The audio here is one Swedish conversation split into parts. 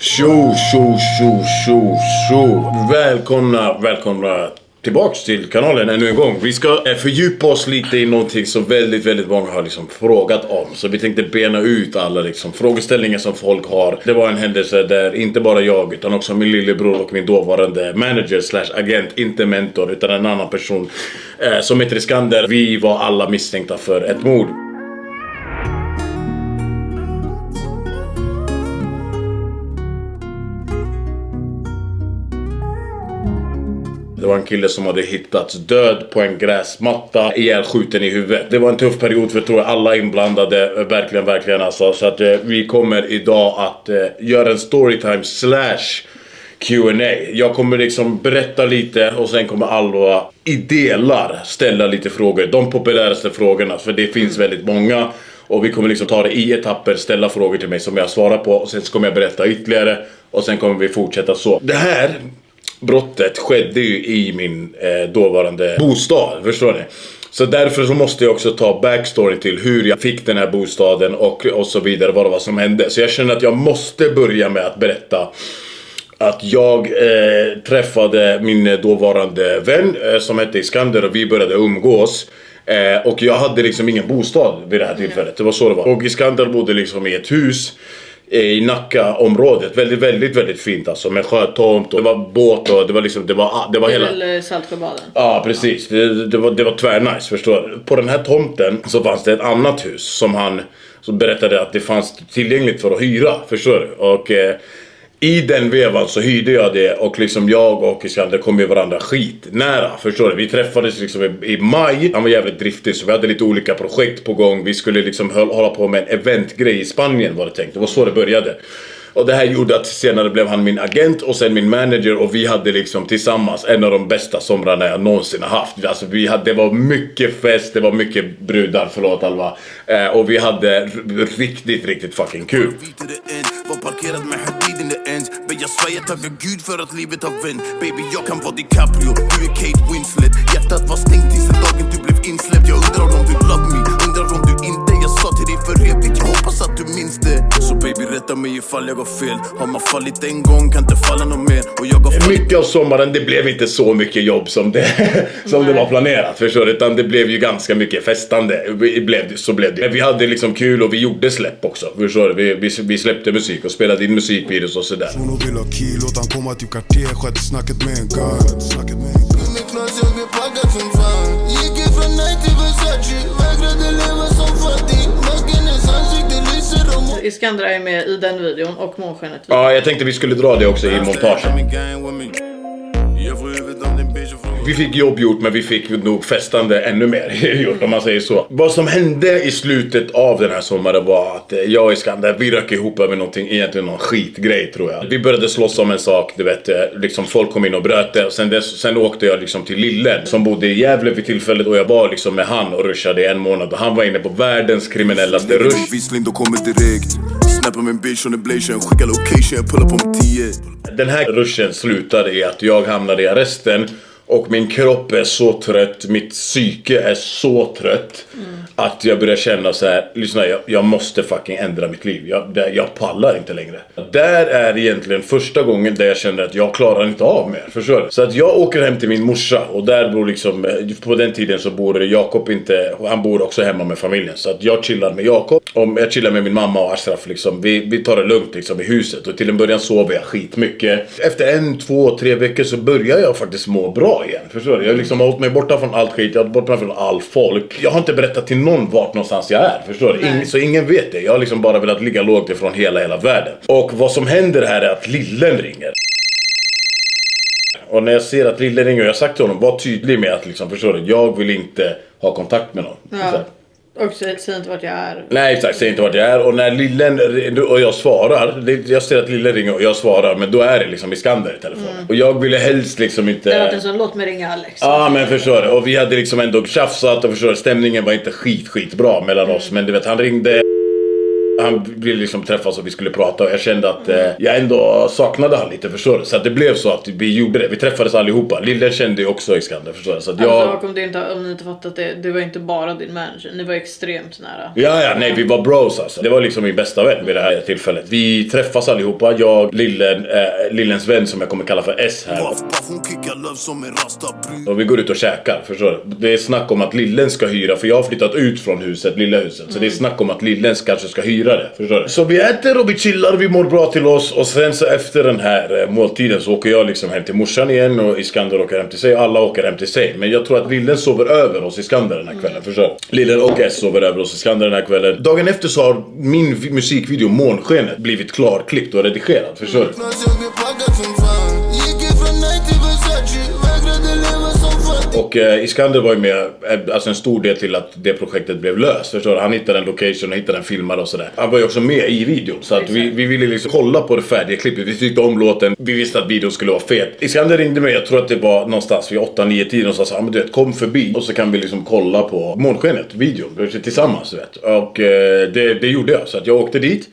Tjo. Välkomna tillbaks till kanalen ännu en gång. Vi ska fördjupa oss lite i någonting som väldigt många har liksom frågat om. Så vi tänkte bena ut alla liksom frågeställningar som folk har. Det var en händelse där inte bara jag utan också min lillebror och min dåvarande manager / agent, inte mentor utan en annan person som heter Iskander. Vi var alla misstänkta för ett mord. Det var en kille som hade hittats död på en gräsmatta, ihjälskjuten i huvudet. Det var en tuff period för, tror jag, alla inblandade, verkligen alltså. Så att vi kommer idag att göra en storytime / Q&A. Jag kommer liksom berätta lite och sen kommer alla i delar ställa lite frågor. De populäraste frågorna, för det finns väldigt många. Och vi kommer liksom ta det i etapper, ställa frågor till mig som jag svarar på. Och sen kommer jag berätta ytterligare. Och sen kommer vi fortsätta så. Det här brottet skedde ju i min dåvarande bostad, förstår ni? Så därför så måste jag också ta backstory till hur jag fick den här bostaden och så vidare, vad som hände. Så jag känner att jag måste börja med att berätta att jag träffade min dåvarande vän som hette Iskander och vi började umgås. Och jag hade liksom ingen bostad vid det här tillfället, det var så det var. Och Iskander bodde liksom i ett hus i Nacka-området, väldigt fint alltså, med sjötomt och det var båt och det var liksom, det var hela... Eller Saltsjöbaden. Ja, precis, det var tvärnice, förstår du. På den här tomten så fanns det ett annat hus som berättade att det fanns tillgängligt för att hyra, förstår du. Och i den vevan så hyrde jag det och liksom jag och Iskander kom ju varandra skitnära, förstår du. Vi träffades liksom i maj, han var jävligt driftig så vi hade lite olika projekt på gång. Vi skulle liksom hålla på med en eventgrej i Spanien var det tänkt, det var så det började. Och det här gjorde att senare blev han min agent och sen min manager och vi hade liksom tillsammans en av de bästa somrarna jag någonsin har haft. Alltså det var mycket fest, det var mycket brudar, förlåt Alva. Och vi hade riktigt fucking kul. Var parkerad med Hadid in the ends. Men jag svär, jag tackar Gud för att livet har vänt. Baby, jag kan vara DiCaprio, du är Kate Winslet. Hjärtat var stängt tills den dagen du blev insläppt. Jag undrar om du love me, undrar om du inte. Jag sa till dig för evigt, jag hoppas att du minns det. Så baby, rätta mig ifall jag har fel. Har man fallit en gång kan inte falla någon mer. Och jag har fallit... Mycket av sommaren, det blev inte så mycket jobb som det var planerat, förstår du. Utan det blev ju ganska mycket festande. Så blev det. Men vi hade liksom kul och vi gjorde släpp också, förstår du. Vi släppte musik och spelade in musikvideos och sådär. Hon vill ha kilo, utan komma till kvarter, skötte snacket med en guard. Gick ifrån night till Versace, vägrade leva som fattig. Mackenens ansikte lyser om. Iskander är med i den videon och Månskenet. Ja, jag tänkte vi skulle dra det också i montagen. Vi fick jobb gjort, men vi fick nog festande ännu mer gjort, om man säger så. Vad som hände i slutet av den här sommaren var att jag och Iskander, vi rök ihop över någonting, egentligen någon skitgrej tror jag. Vi började slåss om en sak, du vet, liksom folk kom in och bröt det. Och sen åkte jag liksom till Lillen som bodde i Gävle vid tillfället och jag var liksom med han och rushade i en månad. Och han var inne på världens kriminellaste rush. Visling, då kommer direkt. Snappa min bitch on the blation, skicka location, jag pullar på med 10. Den här rushen slutade i att jag hamnade i arresten. Och min kropp är så trött, mitt psyke är så trött att jag börjar känna så här, lyssna, jag måste fucking ändra mitt liv. Jag pallar inte längre. Där är egentligen första gången där jag känner att jag klarar inte av mer, förstår du? Så att jag åker hem till min morsa och där bor liksom, på den tiden så bor Jakob inte, han bor också hemma med familjen. Så att jag chillar med Jakob och jag chillar med min mamma och Ashraf liksom. Vi tar det lugnt liksom i huset och till en början sover jag skitmycket. Efter 1, 2, 3 veckor så börjar jag faktiskt må bra igen, förstår du? Jag liksom har hållit mig borta från allt skit, jag har borta från all folk. Jag har inte berättat till någon vart någonstans jag är, förstår du? Så ingen vet det. Jag har liksom bara velat ligga lågt ifrån hela världen. Och vad som händer här är att Lillen ringer. Och när jag ser att Lillen ringer, jag har sagt till honom, var tydlig med att liksom, förstår du, jag vill inte ha kontakt med någon. Ja. Och säg inte vart jag är. Nej, exakt, säg inte vart jag är. Och när Lillen, och jag svarar, jag ser att Lillen ringer och jag svarar, men då är det liksom Iskander i telefonen. Och jag ville helst liksom inte... Det var en sån, låt mig ringa Alex. Ja, men förstår du. Och vi hade liksom ändå tjafsat och förstår du, stämningen var inte skitbra mellan oss. Men du vet, han ringde... Han ville liksom träffas och vi skulle prata. Och jag kände att jag ändå saknade han lite, förstår du? Så att det blev så att vi gjorde det. Vi träffades allihopa. Lille kände ju också Iskander, förstår du? Så att Alltså, om ni inte fattat det var inte bara din manager. Ni var extremt nära. Ja, nej, vi var bros alltså. Det var liksom min bästa vän vid det här tillfället. Vi träffas allihopa. Jag, Lillens vän som jag kommer kalla för S här. Och vi går ut och käkar, förstår du? Det är snack om att Lillen ska hyra, för jag har flyttat ut från huset, lilla huset. Så det är snack om att Lillen kanske ska hyra det, förstår du? Så vi äter och vi chillar, vi mår bra till oss. Och sen så efter den här måltiden så åker jag liksom hem till morsan igen. Och Iskander åker hem till sig, alla åker hem till sig. Men jag tror att Lillen sover över oss Iskander den här kvällen, förstår du? Lillen och S sover över oss Iskander den här kvällen. Dagen efter så har min musikvideo Månskenet blivit klarklippt och redigerad, förstår du? Och Iskander var ju med, alltså en stor del till att det projektet blev löst, förstår du? Han hittade en location och hittade en filmare och sådär. Han var ju också med i videon, så att vi ville liksom kolla på det färdiga klippet. Vi tyckte om låten, vi visste att videon skulle vara fet. Iskander ringde mig, jag tror att det var någonstans vid 8-9 tiden och sa men du vet, kom förbi och så kan vi liksom kolla på Månskenet, videon, tillsammans, du vet. Och det gjorde jag, så att jag åkte dit.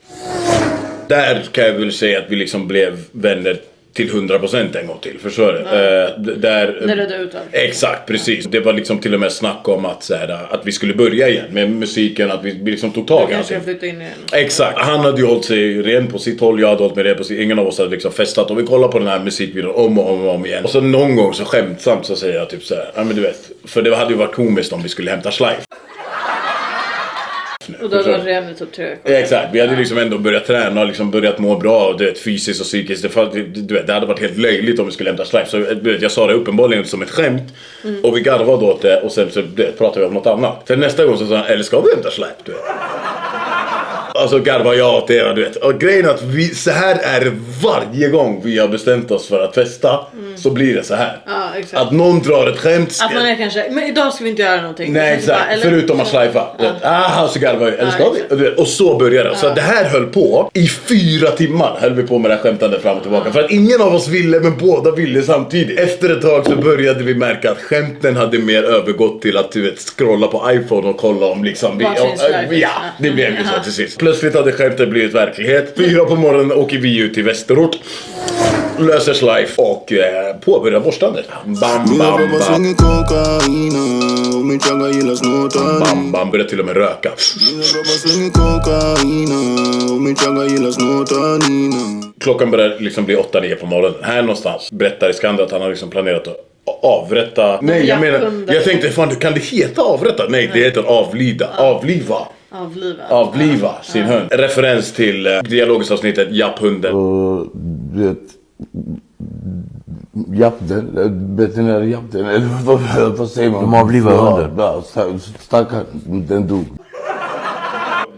Där kan jag väl säga att vi liksom blev vänner till 100% en gång till, förstår du? När det ut. Exakt, precis. Det var liksom till och med snack om att vi skulle börja igen med musiken, att vi liksom tog tag i kanske jag flytta in igen. Exakt. Han hade ju hållit sig ren på sitt håll, jag hade hållit mig ren på sitt. Ingen av oss hade liksom festat. Och vi kollar på den här musikvideon om och om igen. Och så någon gång så skämtsamt så säger jag typ såhär, ja men du vet, för det hade ju varit komiskt om vi skulle hämta Schleif. Och då var det redan typ 3 veckor. Exakt, vi hade liksom ändå börjat träna och liksom börjat må bra, du vet, fysiskt och psykiskt. Det hade varit helt löjligt om vi skulle hämta Schleif. Så du vet, jag sa det uppenbarligen som ett skämt. Och vi garvade åt det och sen så pratade vi om något annat. För nästa gång så sa han, eller ska vi hämta Schleif, du vet? Alltså garvar jag åt er, du vet. Och grejen är att så här är det varje gång vi har bestämt oss för att festa. Så blir det så här. Ja, exakt. Att någon drar ett skämt. Att man är kanske, men idag ska vi inte göra någonting. Nej, exakt. Bara, förutom att schleifa. Så garvar vi. Eller ska vi? Och så började det. Så det här höll på. I 4 timmar höll vi på med det här skämtande fram och tillbaka. För att ingen av oss ville, men båda ville samtidigt. Efter ett tag så började vi märka att skämten hade mer övergått till att, du vet, scrolla på iPhone och kolla om liksom... Ja, det blev ju så till sist. Plötsligt hade skämtet blivit verklighet. 4 på morgonen åker vi ut till Västerort. Löser Schleif och påbörjar borstandet. Bam, bam, bam. Bam, bam, börjar till och med röka. Klockan börjar liksom bli 8-9 på morgonen. Här någonstans berättar Iskander att han har liksom planerat att avrätta. Nej, jag menar, jag tänkte, fan, kan det heta avrätta? Nej, det heter avlida. Avliva sin hund. Referens till dialogisavsnittet Japphunden. Du vet, veterinärjapten, eller vad säger man? De avlivar hunden. Ja, stackaren, den dog.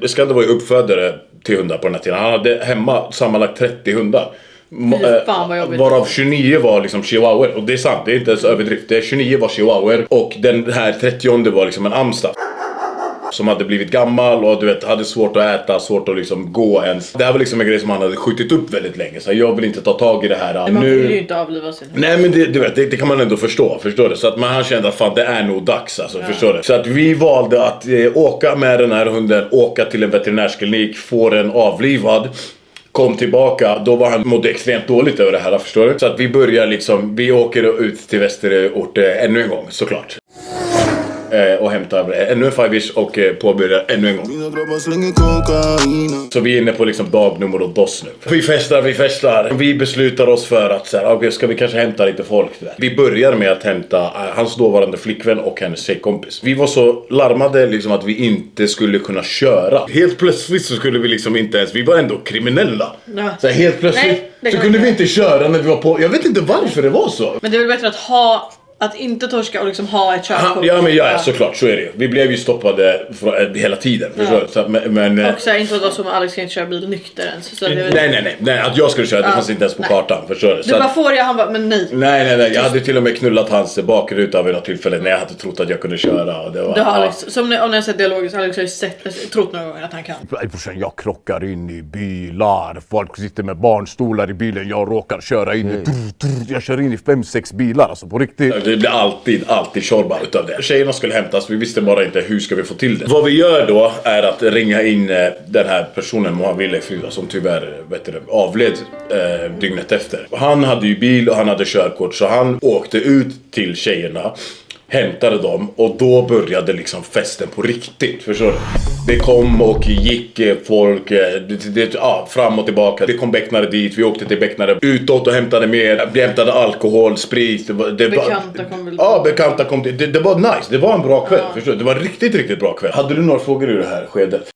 Iskander var ju uppfödare till hundar på den här tiden. Han hade hemma sammanlagt 30 hundar. Varav 29 var liksom chihuahuor. Och det är sant, det är inte ens överdrift. Det är 29 var chihuahuor. Och den här 30:e var liksom en amstaff som hade blivit gammal och, du vet, hade svårt att äta, svårt att liksom gå ens. Det här var liksom en grej som han hade skjutit upp väldigt länge. Så jag vill inte ta tag i det här. Men man vill ju inte avliva sin hund. Nej, men det kan man ändå förstår du? Så att han kände att fan, det är nog dags, alltså, förstår du? Så att vi valde att åka med den här hunden, åka till en veterinärsklinik, få den avlivad. Kom tillbaka, då var han mådde extremt dåligt över det här, förstår du? Så att vi börjar liksom, vi åker ut till Västerort ännu en gång, såklart. Och hämtar ännu en 5-ish och påbörjar ännu en gång. Så vi är inne på liksom dag nummer och dos nu. Vi festar. Vi beslutar oss för att okay, ska vi kanske hämta lite folk där. Vi börjar med att hämta hans dåvarande flickvän och hennes tjejkompis. Vi var så larmade liksom att vi inte skulle kunna köra. Helt plötsligt så skulle vi liksom inte ens, vi var ändå kriminella. Ja. Så helt plötsligt så kunde vi inte köra när vi var på, jag vet inte varför det var så. Men det är väl bättre att inte torska och liksom ha ett körkort. Ja, såklart, så är det ju. Vi blev ju stoppade hela tiden. Så, men, och så inte var som Alex kan inte köra bil nykter ens. Så nej, att jag skulle köra, det fanns inte ens på kartan. Förstår du? Du bara får han bara, men nej. Nej, jag hade till och med knullat hans bakruta vid något tillfälle när jag hade trott att jag kunde köra. Och det var, Alex, om ni har sett dialogiskt, Alex har ju trott några gånger att han kan. Jag krockar in i bilar, folk sitter med barnstolar i bilen, jag råkar köra in i, jag kör in i 5-6 bilar, alltså på riktigt. Det blir alltid tjorba utav det. Tjejerna skulle hämtas, vi visste bara inte hur ska vi få till det. Vad vi gör då är att ringa in den här personen, Mohammed Lefyra, som tyvärr avled dygnet efter. Han hade ju bil och han hade körkort, så han åkte ut till tjejerna, hämtade dem och då började liksom festen på riktigt, förstår du? Det kom och gick folk fram och tillbaka. Det kom becknare dit, vi åkte till becknare utåt och hämtade mer. Vi hämtade alkohol, sprit. Bekanta kom väl? Ja, bekanta kom till. Det var nice, det var en bra kväll, förstår du? Det var en riktigt bra kväll. Hade du några frågor i det här skedet?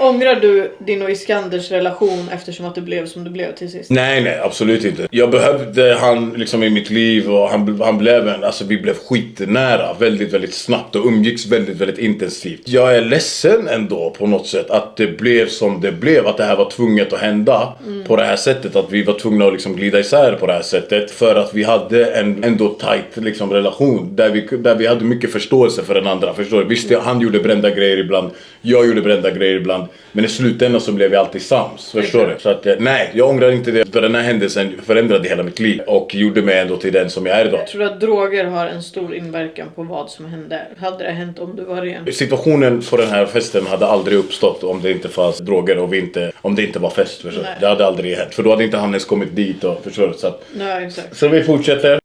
Ångrar du din och Iskanders relation eftersom att det blev som det blev till sist? Nej, absolut inte. Jag behövde han liksom i mitt liv och han blev vi blev skitnära väldigt snabbt och umgicks väldigt intensivt. Jag är ledsen ändå på något sätt att det blev som det blev, att det här var tvunget att hända på det här sättet, att vi var tvungna att liksom glida isär på det här sättet, för att vi hade en ändå tight liksom relation där vi hade mycket förståelse för den andra, förstår du? Visst, han gjorde brända grejer ibland, jag gjorde brända grejer ibland. Men i slutändan så blev vi alltid sams, förstår du? Så att nej, jag ångrar inte det. För den här händelsen förändrade hela mitt liv och gjorde mig ändå till den som jag är idag. Jag tror att droger har en stor inverkan på vad som hände. Hade det hänt om du var ren? Situationen på den här festen hade aldrig uppstått om det inte fanns droger och om det inte var fest, förstår du? Det hade aldrig hänt. För då hade inte Hannes kommit dit och förstår du? Nej, exakt. Så vi fortsätter.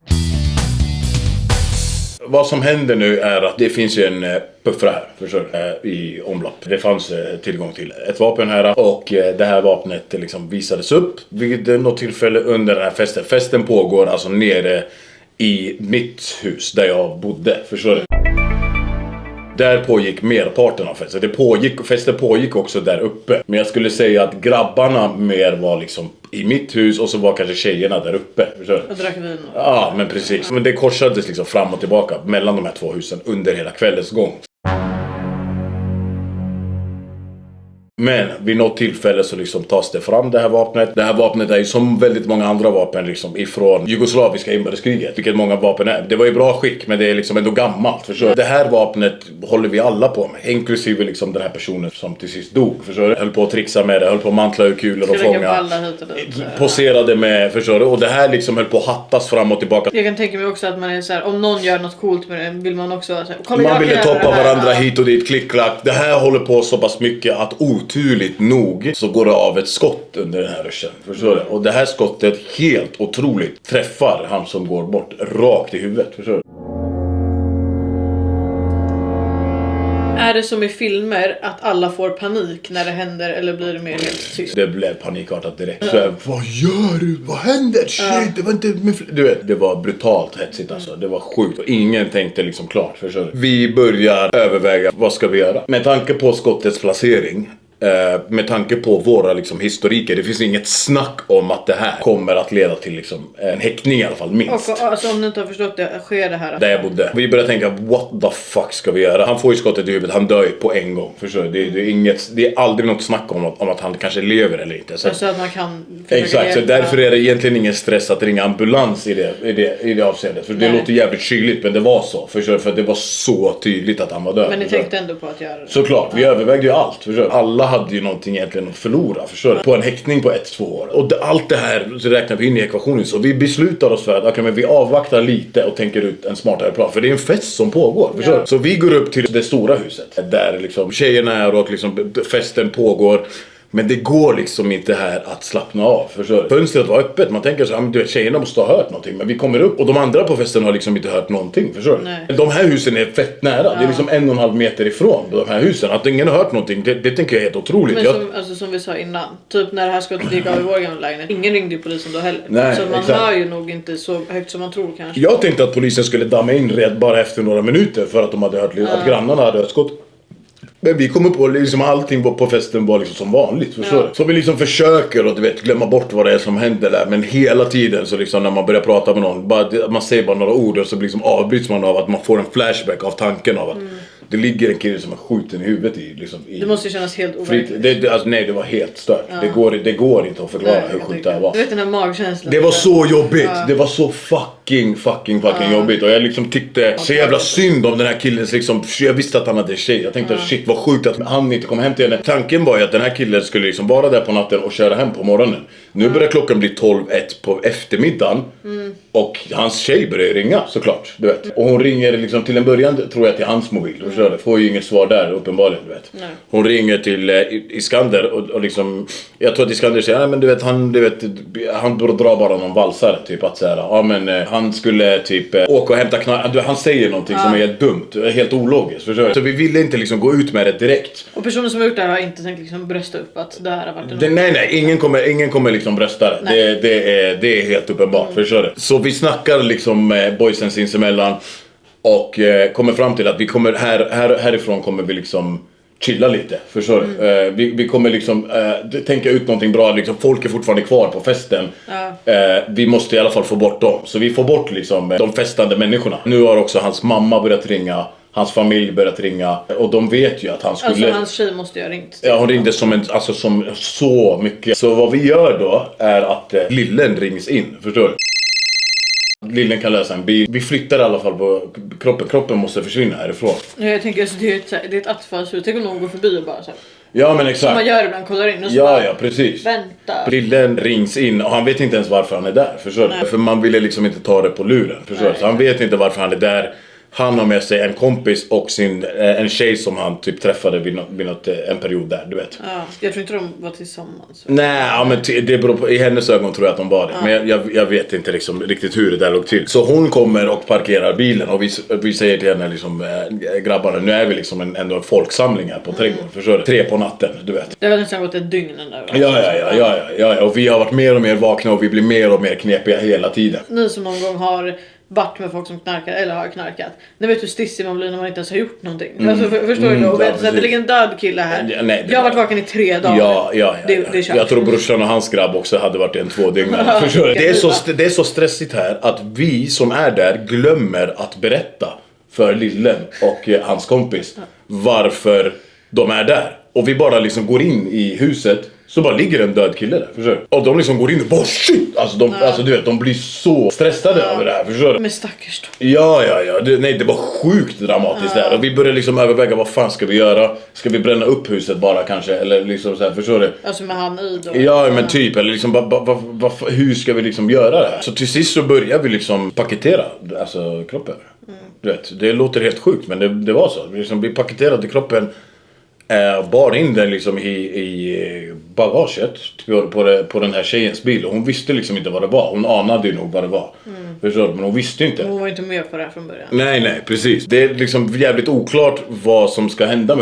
Vad som händer nu är att det finns ju en puffra här, förstår du, i omlopp. Det fanns tillgång till ett vapen här och det här vapnet liksom visades upp vid något tillfälle under den här festen. Festen pågår alltså nere i mitt hus där jag bodde, förstår du? Där pågick merparten av festen. Festen pågick också där uppe. Men jag skulle säga att grabbarna mer var liksom i mitt hus och så var kanske tjejerna där uppe. Förstår du? Och drack vin. Ja, men precis. Men det korsades liksom fram och tillbaka mellan de här två husen under hela kvällens gång. Men vid något tillfälle så liksom tas det fram det här vapnet. Det här vapnet är ju som väldigt många andra vapen liksom ifrån jugoslaviska inbördeskriget. Vilket många vapen är. Det var ju bra skick, men det är liksom ändå gammalt, förstår du? Det här vapnet håller vi alla på med. Inklusive liksom den här personen som till sist dog, förstår du? Höll på att trixa med det, höll på att mantla ur kulor och fånga. Poserade med, förstår du? Och det här liksom höll på att hattas fram och tillbaka. Jag kan tänka mig också att man är så här, om någon gör något coolt med det vill man också så här, man ville toppa varandra hit och dit, klick-klack. Det här håller på så pass mycket att oturligt nog så går det av ett skott under den här ruschen, förstår du? Och det här skottet helt otroligt träffar han som går bort rakt i huvudet, förstår du? Är det som i filmer att alla får panik när det händer eller blir det mer helt tyst? Det blev panikartat direkt. Så vad gör du? Vad händer? Shit, det var inte du vet, det var brutalt hetsigt alltså. Det var sjukt och ingen tänkte liksom klart, förstår du? Vi börjar överväga, vad ska vi göra? Med tanke på skottets placering, med tanke på våra liksom historiker, det finns inget snack om att det här kommer att leda till liksom en häktning i alla fall, minst. Och alltså, om ni inte har förstått det, sker det här? Där jag bodde. Vi började tänka, what the fuck ska vi göra? Han får ju skottet i huvudet, han dör ju på en gång, förstår du? Det är aldrig något snack om att han kanske lever eller inte. Så att man kan... Exakt, så därför är det egentligen ingen stress att ringa ambulans i det avseendet. För det låter jävligt kyligt, men det var så. Förstår du? För det var så tydligt att han var död. Men ni tänkte ändå på att göra det? Såklart, vi övervägde ju allt. Förstår du? Alla hade ju någonting egentligen att förlora, förstår du? På en häktning på 1-2 år. Och allt det här så räknar vi in i ekvationen. Så vi beslutar oss för att men vi avvaktar lite och tänker ut en smartare plan. För det är en fest som pågår, förstår du? Så vi går upp till det stora huset. Där liksom tjejerna är och liksom festen pågår. Men det går liksom inte här att slappna av, förstår du? Fönstret var öppet, man tänker så du vet, tjejerna måste ha hört någonting. Men vi kommer upp och de andra på festen har liksom inte hört någonting, förstår du? Nej. De här husen är fett nära, det är liksom 1,5 meter ifrån de här husen. Att ingen har hört någonting, det tänker jag är helt otroligt. Men som vi sa innan, typ när det här skottet gick av i vår gamla lägenhet, ingen ringde ju polisen då heller. Nej, så man exakt. hör ju nog inte så högt som man tror kanske. Jag tänkte att polisen skulle damma in red bara efter några minuter för att de hade hört att grannarna hade hört skott. Men vi kommer på liksom allting på festen var liksom som vanligt, förstår du? Så vi liksom försöker att glömma bort vad det är som händer där. Men hela tiden så liksom när man börjar prata med någon, man säger bara några ord och så liksom avbryts man av att man får en flashback av tanken av att Det ligger en kille som är skjuten i huvudet Det måste ju kännas helt overkligt. Alltså, nej, det var helt stört. Det går inte att förklara hur sjukt det här var. Du vet den här magkänslan. Det var så jobbigt. Det var så fucking jobbigt. Och jag liksom tyckte så jävla synd om den här killen liksom. Jag visste att han hade en tjej. Jag tänkte shit vad sjukt att han inte kom hem till henne. Tanken var ju att den här killen skulle liksom vara där på natten och köra hem på morgonen. Nu börjar klockan bli 12:01 på eftermiddagen. Och hans tjej börjar ringa såklart, du vet. Och hon ringer liksom till en början tror jag till hans mobil. Får ju inget svar där uppenbarligen, du vet. Nej. Hon ringer till Iskander och liksom jag tror att Iskander säger men du vet han drar bara någon valsare typ att säga han skulle typ åka och hämta knark. Han säger någonting som är helt dumt, helt ologiskt, förstår du? Så vi ville inte liksom gå ut med det direkt. Och personen som har gjort det här har inte tänkt liksom brösta upp att det här har varit nej, ingen kommer liksom brösta det. Det är helt uppenbart, förstår du? Så vi snackar liksom boysen sinsemellan och kommer fram till att vi kommer härifrån kommer vi liksom chilla lite, förstår du? Vi kommer liksom tänka ut någonting bra, liksom, folk är fortfarande kvar på festen. Vi måste i alla fall få bort dem. Så vi får bort liksom de festande människorna. Nu har också hans mamma börjat ringa. Hans familj börjat ringa. Och de vet ju att han skulle... Alltså hans tjej måste ju ha ringt. Ja, hon ringde som så mycket. Så vad vi gör då är att Lillen rings in, förstår du? Lillen kan lösa en bil. Vi flyttar i alla fall på kroppen. Kroppen måste försvinna härifrån. Jag tänker alltså, det är ett attfallshus. Tänk om någon går förbi och bara så här. Ja men exakt. Som man gör ibland, kollar in och så ja precis. Vänta. Lillen rings in och han vet inte ens varför han är där, förstår du? För man ville liksom inte ta det på luren, förstår du? Så han vet inte varför han är där. Han har med sig en kompis och en tjej som han typ träffade vid en period där, du vet. Ja, jag tror inte de var tillsammans. Nej, men det beror på, i hennes ögon tror jag att de var det. Men jag vet inte liksom riktigt hur det där låg till. Så hon kommer och parkerar bilen och vi säger till henne liksom, grabbarna, nu är vi liksom ändå en folksamling här på trädgården, förstår du? 3 på natten, du vet. Det har nästan gått ett dygn där. Ja, och vi har varit mer och mer vakna och vi blir mer och mer knepiga hela tiden. Ni som någon gång har varit med folk som knarkar eller har knarkat. Ni vet hur stissig man blir när man inte ens har gjort någonting. Alltså, förstår du då? Det ligger en död kille här. Jag har varit vaken i 3 dagar. Ja. Jag tror brorsan och hans grabb också hade varit en 2 dygn. Förstår du? Det är så stressigt här att vi som är där glömmer att berätta för Lillen och hans kompis varför de är där. Och vi bara liksom går in i huset. Så bara ligger en död kille där, förstår du? Och de liksom går in och bara shit! Alltså du vet, de blir så stressade över det här, förstår du? Men stackars då. Ja. Det var sjukt dramatiskt där. Och vi började liksom överväga, vad fan ska vi göra? Ska vi bränna upp huset bara kanske? Eller liksom så här, förstår du? Alltså med han i då? Ja, men typ. Eller liksom, hur ska vi liksom göra det här? Så till sist så börjar vi liksom paketera, alltså kroppen. Du vet, det låter helt sjukt, men det var så. Vi paketerade kroppen. Bar in den liksom i bagaget på den här tjejens bil. Och hon visste liksom inte vad det var. Hon anade ju nog vad det var. Förstår du? Men hon visste inte. Hon var inte med på det här från början. Nej, precis. Det är liksom jävligt oklart vad som ska hända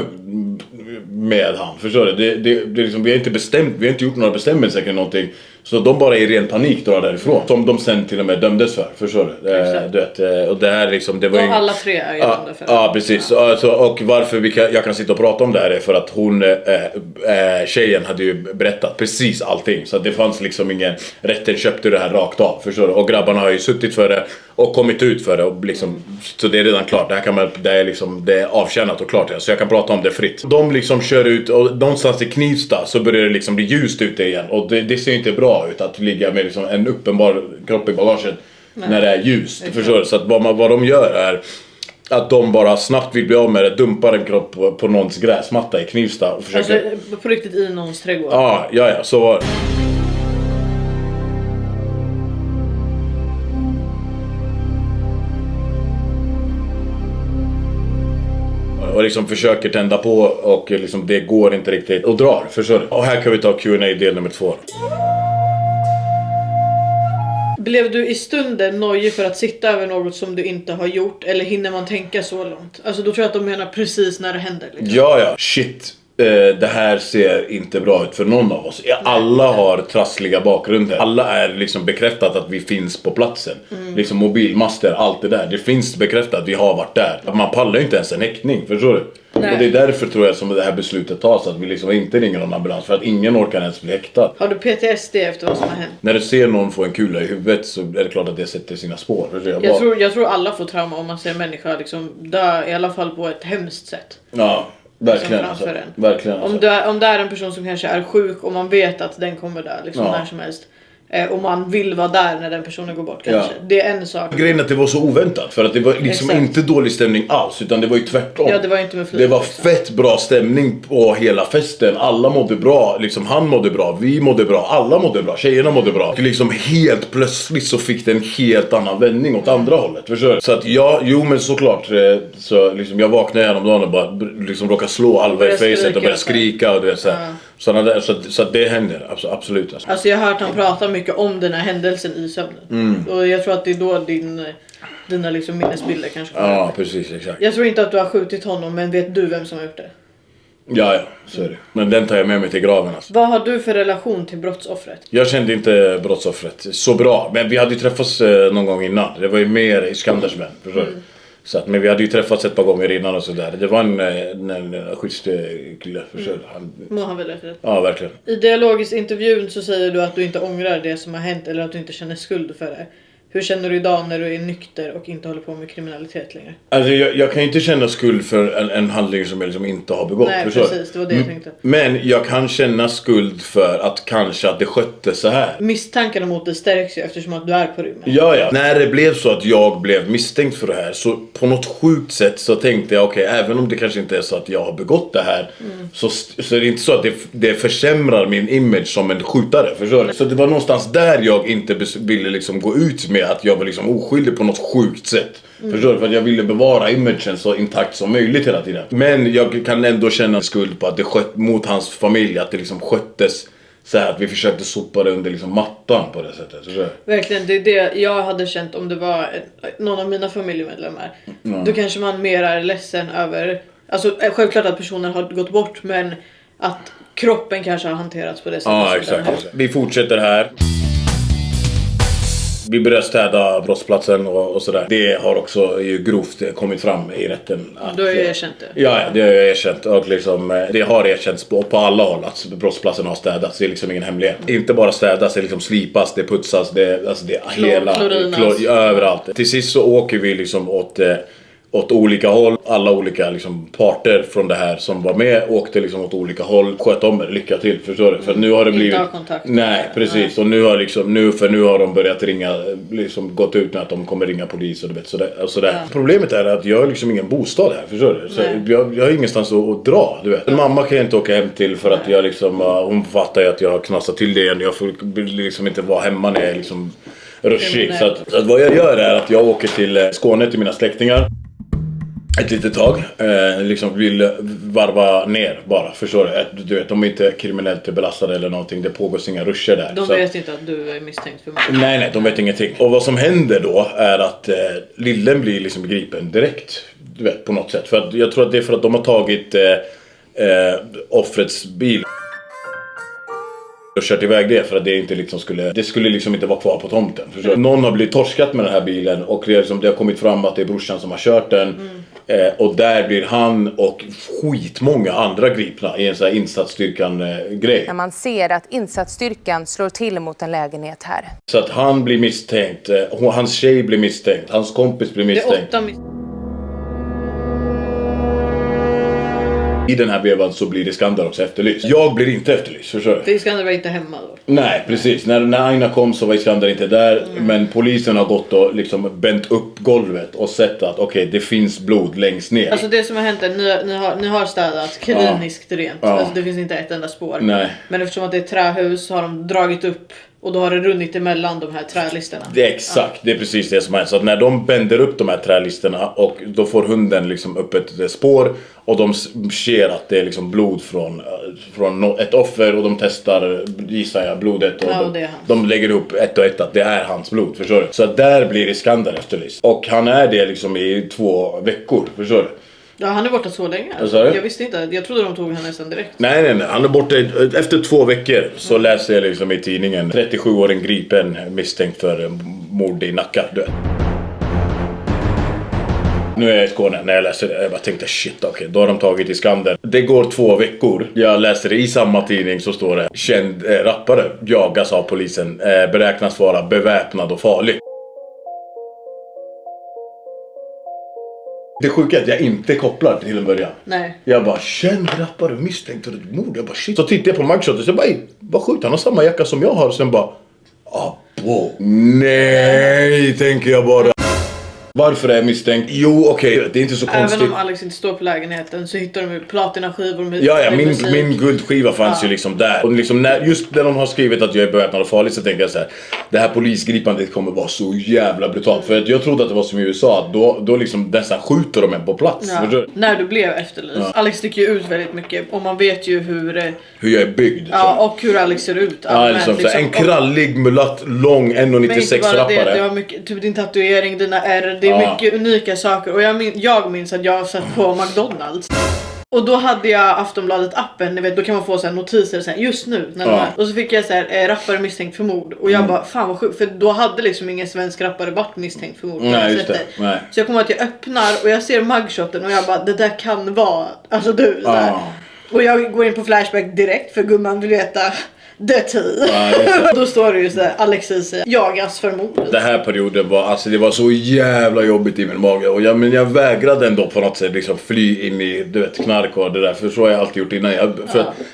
med han. Förstår du? Det är liksom, vi har inte bestämt. Vi har inte gjort några bestämmelser eller någonting. Så de bara i ren panik drar därifrån. Som de sen till och med dömdes för. Förstår du? Du vet, och det här liksom, det var ju... alla 3 är ju dömda för. Ja, precis. Alltså, och varför jag kan sitta och prata om det här är för att hon, tjejen hade ju berättat precis allting. Så det fanns liksom ingen... Rätten köpte det här rakt av, förstår du? Och grabbarna har ju suttit för det och kommit ut för det. Och liksom, så det är redan klart. Det är avtjänat och klart. Så jag kan prata om det fritt. De liksom kör ut och någonstans i Knivsta så börjar det liksom bli ljust ute igen. Och det ser inte bra ut att ligga med liksom en uppenbar kropp i bagaget när det är ljust. Förstår du? Så att vad de gör är att de bara snabbt vill bli av med det, dumpar en kropp på någons gräsmatta i Knivsta och försöker... Alltså på riktigt i någons trädgård? Ja, så var det. Och liksom försöker tända på och liksom det går inte riktigt och drar, förstår du? Och här kan vi ta Q&A del nummer 2. Blev du i stunden nojig för att sitta över något som du inte har gjort? Eller hinner man tänka så långt? Alltså då tror jag att de menar precis när det händer liksom. Ja, shit. det här ser inte bra ut för någon av oss. Alla har trassliga bakgrunder. Alla är liksom bekräftat att vi finns på platsen. Liksom mobilmaster, allt det där. Det finns bekräftat att vi har varit där. Man pallar ju inte ens en häktning, förstår du? Nej. Och det är därför tror jag som det här beslutet tas, att vi liksom inte ringer någon ambulans, för att ingen orkar ens bli häktad. Har du PTSD efter vad som har hänt? När du ser någon få en kula i huvudet så är det klart att det sätter sina spår. Jag tror alla får trauma om man ser en människa liksom dö, i alla fall på ett hemskt sätt. Ja, verkligen. Alltså. Verkligen alltså. Om det är en person som kanske är sjuk och man vet att den kommer dö liksom när som helst. Och man vill vara där när den personen går bort kanske. Ja. Det är en sak. Grejen är att det var så oväntat. För att det var liksom inte dålig stämning alls. Utan det var ju tvärtom. Ja, det var inte med flyg. Det var fett bra stämning på hela festen. Alla mådde bra. Liksom han mådde bra. Vi mådde bra. Alla mådde bra. Tjejerna mådde bra. Och liksom helt plötsligt så fick det en helt annan vändning åt andra hållet. Förstår du? Så att men såklart. Så liksom jag vaknade häromdagen och bara liksom råkade slå halva i facet och började skrika. Och du vet, så det händer. Absolut. Alltså jag har hört han prata mycket om den här händelsen i sömnen. Och jag tror att det är då dina liksom minnesbilder kanske kommer. Ja, precis, exakt. Jag tror inte att du har skjutit honom, men vet du vem som har gjort det? Ja, så är det. Men den tar jag med mig till graven alltså. Vad har du för relation till brottsoffret? Jag kände inte brottsoffret så bra. Men vi hade ju träffats någon gång innan. Det var ju mer Iskanders vän, förstår du? Så att, men vi hade ju träffats ett par gånger innan och sådär. Det var en schysst kille, förstår du? Må han väl rätt. Ja, verkligen. I dialogisk intervjun så säger du att du inte ångrar det som har hänt eller att du inte känner skuld för det. Hur känner du idag när du är nykter och inte håller på med kriminalitet längre? Alltså jag kan inte känna skuld för en handling som jag liksom inte har begått. Nej, precis, det var det jag tänkte. Men jag kan känna skuld för att kanske att det skötte så här. Misstankarna mot det stärks ju eftersom att du är på rymmen. Ja. När det blev så att jag blev misstänkt för det här, så på något sjukt sätt så tänkte jag okej, även om det kanske inte är så att jag har begått det här, så är det inte så att det försämrar min image som en skjutare, förstår du? Så det var någonstans där jag inte ville liksom gå ut med att jag var liksom oskyldig på något sjukt sätt. Förstår du? För att jag ville bevara imagen så intakt som möjligt hela tiden. Men jag kan ändå känna skuld på att det skött mot hans familj, att det liksom sköttes så här, att vi försökte sopa det under liksom mattan på det sättet. Så verkligen, det är det jag hade känt om det var någon av mina familjemedlemmar. Då kanske man mer är ledsen över, alltså självklart att personen har gått bort, men att kroppen kanske har hanterats på det sättet. Ja, exakt. Vi fortsätter här. Vi började städa brottsplatsen och sådär. Det har också ju grovt kommit fram i rätten. Du har ju erkänt det. Ja, det har jag erkänt. Och liksom, det har erkänts på alla håll att brottsplatsen har städats. Det är liksom ingen hemlighet. Inte bara städas, det liksom slipas, det putsas. Det är hela... överallt. Till sist så åker vi liksom åt olika håll. Alla olika liksom parter från det här som var med åkte liksom åt olika håll. Sköt om er, lycka till, förstår du? För nu har det blivit... Inte ha kontakt. Nej, precis. Och nu har liksom, nu har de börjat ringa, liksom gått ut med att de kommer ringa polis och du vet sådär. Ja. Problemet är att jag har liksom ingen bostad här, förstår du? Så jag har ingenstans att dra, du vet. Mamma kan jag inte åka hem till för att jag liksom, hon fattar ju att jag har knassat till det igen. Jag får liksom inte vara hemma när jag är liksom rushig. Så att vad jag gör är att jag åker till Skåne till mina släktingar ett litet tag, liksom vill varva ner bara, förstår du? Du vet, de är inte kriminellt belastade eller någonting, det pågår inga ruscher där. De vet inte att du är misstänkt för mig. Nej, de vet ingenting. Och vad som händer då är att lillen blir liksom gripen direkt, du vet, på något sätt. För att jag tror att det är för att de har tagit offrets bil och kört iväg det, för att det inte liksom skulle liksom inte vara kvar på tomten. Någon har blivit torskat med den här bilen och det har kommit fram att det är brorsan som har kört den. Och där blir han och skitmånga andra gripna i en sån här insatsstyrkan-grej. När man ser att insatsstyrkan slår till mot en lägenhet här. Så att han blir misstänkt, hans tjej blir misstänkt, hans kompis blir misstänkt. I den här vevan så blir Iskander också efterlyst. Jag blir inte efterlyst, förstår du? För Iskander var inte hemma då? Nej, precis. När Aina kom så var Iskander inte där. Men polisen har gått och liksom bänt upp golvet och sett att okej, det finns blod längst ner. Alltså det som har hänt är ni har städat kliniskt rent. Ja. Alltså det finns inte ett enda spår. Nej. Men eftersom att det är trähus så har de dragit upp och då har det runnit emellan de här trälisterna. Det är exakt, det är precis det som är. Så att när de bänder upp de här trälisterna och då får hunden liksom upp ett spår och de ser att det är liksom blod från ett offer och de testar, gissar jag, blodet och de lägger ihop ett och ett att det är hans blod, förstår du? Så där blir Iskander efterlyst. Och han är det liksom i 2 veckor, förstår du? Ja, han är borta så länge. Jag visste inte, jag trodde de tog han nästan direkt. Nej, han är borta efter 2 veckor. Så läser jag liksom i tidningen 37-åring gripen misstänkt för mord i Nacka. Nu är jag i Skåne när jag läser det. Jag bara tänkte shit, okej, då har de tagit i Skander. Det går 2 veckor. Jag läser det i samma tidning, så står det: känd rappare jagas av polisen, beräknas vara beväpnad och farlig. Det sjuka är att jag inte kopplar till en början. Nej. Jag bara, känd rappare misstänkt för ett mord. Jag bara shit. Så tittar jag på mugshot och så bara, vad sjukt, han har samma jacka som jag har. Och sen bara, nej, tänker jag bara. Varför är jag misstänkt? Jo, okej, det är inte så konstigt. Även om Alex inte står på lägenheten så hittar de ju platinaskivor med min guldskiva fanns ju liksom där. Och liksom just när de har skrivit att jag är beväpnad och farlig, så tänker jag så här: det här polisgripandet kommer vara så jävla brutalt. För att jag trodde att det var som i USA, då liksom nästan skjuter de en på plats. Ja. När du blev efterlyst. Ja. Alex sticker ju ut väldigt mycket. Och man vet ju hur jag är byggd. Ja, och hur Alex ser ut. Liksom. En krallig, mulatt, lång, 1,96 rappare. Det var mycket, typ din tatuering, dina ärr. Det är mycket unika saker. Och jag minns att jag satt på McDonalds. Och då hade jag Aftonbladet-appen, ni vet, då kan man få så här notiser så här, just nu när och så fick jag så här, rappare misstänkt för mord. Och jag bara, fan vad sjukt, för då hade liksom ingen svensk rappare varit misstänkt för mord. Nej, just det. Nej. Så jag kommer att jag öppnar och jag ser mugshoten och jag bara, det där kan vara, alltså du där. Och jag går in på Flashback direkt, för gumman vill veta då står det ju så här: Alexis jagas för mord. Det här perioden var, alltså det var så jävla jobbigt i min mage. Och men jag vägrade ändå på något sätt liksom fly in i, du vet, knark och det där. För så har jag alltid gjort innan.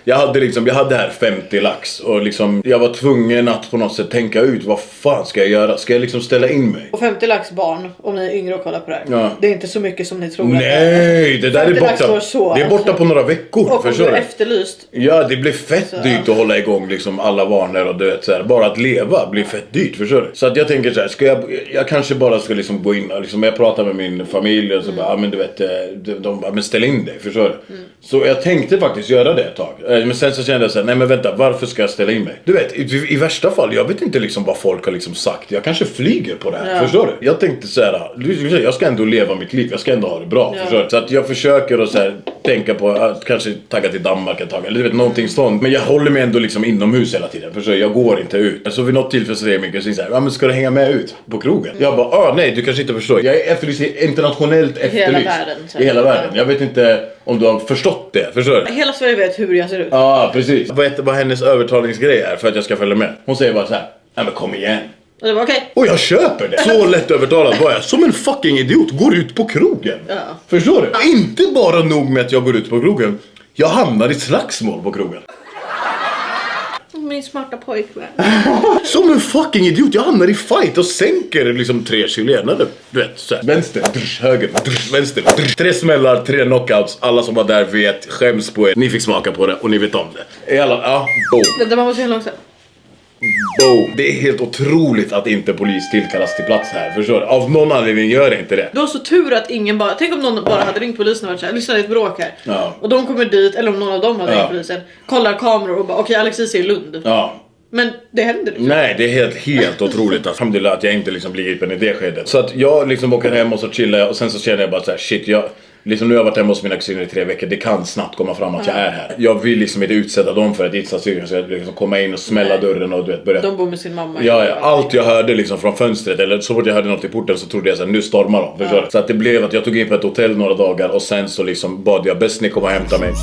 Jag hade här 50 lax. Och liksom, jag var tvungen att på något sätt tänka ut, vad fan ska jag göra? Ska jag liksom ställa in mig? Och 50 lax barn, om ni är yngre och kollar på det här. Ja. Det är inte så mycket som ni tror. Nej, det där är borta. Det är borta på några veckor. Och om du är efterlyst. Ja, det blir fett dyrt att hålla igång liksom alla varor och du vet så här, bara att leva blir fett dyrt, förstår du? Så att jag tänker så här, jag kanske bara ska liksom gå in och liksom, jag pratar med min familj och så bara, men du vet, de bara, men ställ in dig, förstår du? Så jag tänkte faktiskt göra det ett tag. Men sen så kände jag så här, nej men vänta, varför ska jag ställa in mig? Du vet, i värsta fall, jag vet inte liksom vad folk har liksom sagt. Jag kanske flyger på det här, förstår du? Jag tänkte så här, jag ska ändå leva mitt liv, jag ska ändå ha det bra, förstår du? Så att jag försöker att så här, tänka på att kanske tagga till Danmark ett tag, eller du vet, någonting sånt. Men jag håller mig ändå liksom inomhus hela tiden, för så jag går inte ut. Så vid något tillfälle säger min kusin så här, men ska du hänga med ut på krogen? Jag bara, nej, du kanske inte förstår. Jag är efterlyst, internationellt efterlyst. I hela världen. Jag vet inte om du har förstått det, förstår du? Hela Sverige vet hur jag ser ut. Ja, precis. Vad hennes övertalningsgrej är för att jag ska följa med. Hon säger bara så här, nej men kom igen. Och det var okej. Och jag köper det. Så lätt övertalad var jag. Som en fucking idiot går ut på krogen. Ja. Förstår du? Inte bara nog med att jag går ut på krogen. Jag hamnar i slagsmål på krogen. Min smarta pojkvän. Som en fucking idiot. Jag hamnar i fight och sänker liksom 3 chilenare. Du vet, så här. Vänster, höger, vänster. 3 smällar, 3 knockouts. Alla som var där vet, skäms på er. Ni fick smaka på det och ni vet om det. Det var så långsamt. Det är helt otroligt att inte polis tillkallas till plats här, förstår du? Av någon anledning gör det inte det. Du har så tur att ingen bara, tänk om någon bara hade ringt polisen och varit såhär, lyssna, det är ett bråk här. Ja. Och de kommer dit, eller om någon av dem hade ringt polisen, kollar kameror och bara, okej, Alexis är i Lund. Ja. Men det händer liksom. Nej, det är helt otroligt att jag inte liksom blir gripen i det skedet. Så att jag liksom åker hem och så chillar jag och sen så känner jag bara så här, shit, liksom nu har jag varit hemma hos mina kusiner i 3 veckor. Det kan snabbt komma fram att jag är här. Jag vill liksom inte utsätta dem för ett insatsstyrka. Så jag liksom komma in och smälla dörren och du vet, börja. De bor med sin mamma. Ja, allt jag hörde liksom från fönstret, eller så fort jag hörde något i porten så trodde jag så här, nu stormar de. Förstår? Så att det blev att jag tog in på ett hotell några dagar och sen så liksom bad jag Besnik komma och hämta mig.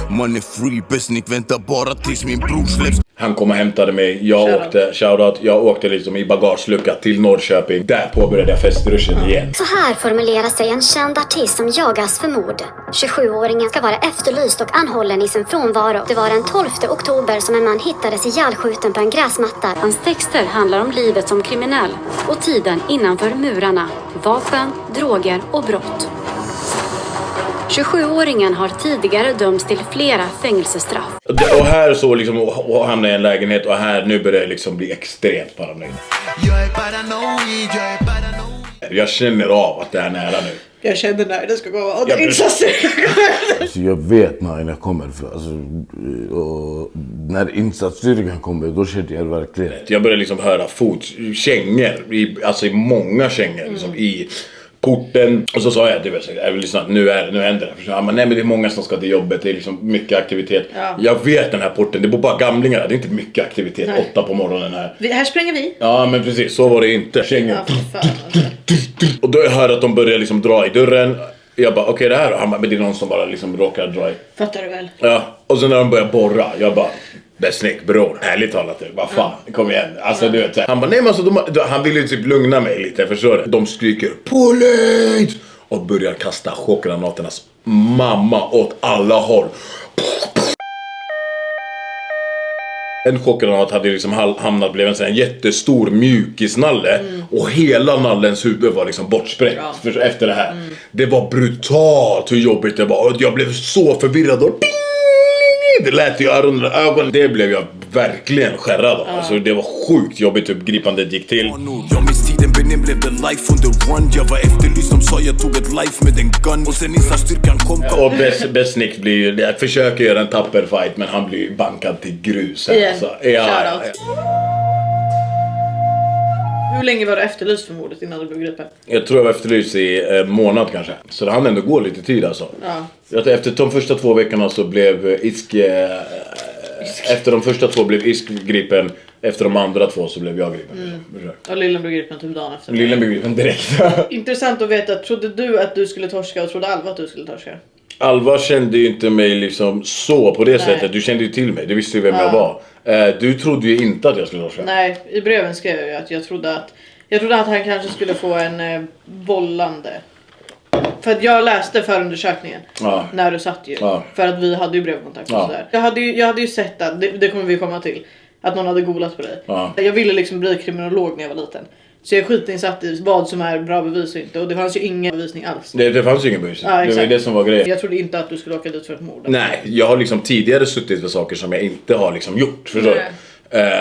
Man är free, Besnik väntar bara tills min bror släpps. Han kom och hämtade mig, jag åkte liksom i bagagelucka till Norrköping. Där påbörjade jag festruschen igen. Så här formulerar sig en känd artist som jagas för mord. 27-åringen ska vara efterlyst och anhållen i sin frånvaro. Det var den 12 oktober som en man hittades ihjälskjuten på en gräsmatta. Hans texter handlar om livet som kriminell och tiden innanför murarna, vapen, droger och brott. 27-åringen har tidigare dömts till flera fängelsestraff. Och här så liksom och hamnar i en lägenhet och här nu börjar det liksom bli extremt paranoid. Jag känner av att det är nära nu. Jag känner när det ska gå. Alltså jag vet när jag kommer för, alltså, och när insatsstyrkan kommer då känner jag verkligen. Jag börjar liksom höra fotkängor, alltså i många kängor liksom, porten. Och så sa jag, jag vill lyssna, nu händer det. Han bara, nej men det är många som ska till jobbet, det är liksom mycket aktivitet. Ja. Jag vet den här porten, det bor bara gamlingar, det är inte mycket aktivitet. Nej. 8 på morgonen här. Här springer vi. Ja men precis, så var det inte. Ja, och då jag hör att de börjar liksom dra i dörren. Jag bara, okej det här. Han bara, men det är någon som bara liksom råkar dra i. Fattar du väl? Ja, och sen när de börjar borra, jag bara, det är snyggt bror, ärligt talat, vad fan, kom igen. Alltså du vet, han bara, nej men alltså han ville ju typ lugna mig lite, förstår du? De skriker, polis! Och börjar kasta chockgranaternas mamma åt alla håll. En chockgranat hade liksom hamnat, blev en sån här jättestor mjukisnalle. Och hela nallens huvud var liksom bortsprängt efter det här. Det var brutalt hur jobbigt det var. Och jag blev så förvirrad och det lät i ögonen. Det blev jag verkligen skärrad av. Alltså det var sjukt jobbigt hur gripandet gick till. Jag minns tiden Benin blev det life on the run. Jag var efterlyst, de sa jag tog ett life med en gun. Och sen insatsstyrkan kom. Och Besnick blir ju, jag försöker göra en tapper fight, men han blir bankad till grus. Alltså. Ja. Hur länge var du efterlyst för mordet innan du blev gripen? Jag tror jag var efterlyst i en månad kanske. Så det hann ändå gå lite tid alltså. Ja. Efter de första 2 veckorna så blev efter de första 2 blev Isk gripen. Efter de andra 2 så blev jag gripen. Och Lillen blev gripen typ dagen efter. Lillen blev gripen direkt. Intressant att veta, trodde du att du skulle torska och trodde Alva att du skulle torska? Alva kände ju inte mig liksom så på det sättet. Du kände ju till mig, du visste ju vem jag var. Du trodde ju inte att jag skulle torska. Nej, i breven skrev jag ju att jag trodde att han kanske skulle få en vållande. För att jag läste förundersökningen när du satt ju. För att vi hade ju brevkontakt och sådär. Jag hade ju sett att, det kommer vi komma till, att någon hade golat på dig. Jag ville liksom bli kriminolog när jag var liten. Så jag är skitinsatt i vad som är bra bevis och inte. Och det fanns ju ingen bevisning alls. Det fanns ju ingen bevisning. Det var det som var grejen. Jag trodde inte att du skulle åka dit för ett mord. Nej, jag har liksom tidigare suttit för saker som jag inte har liksom gjort. Förstår du?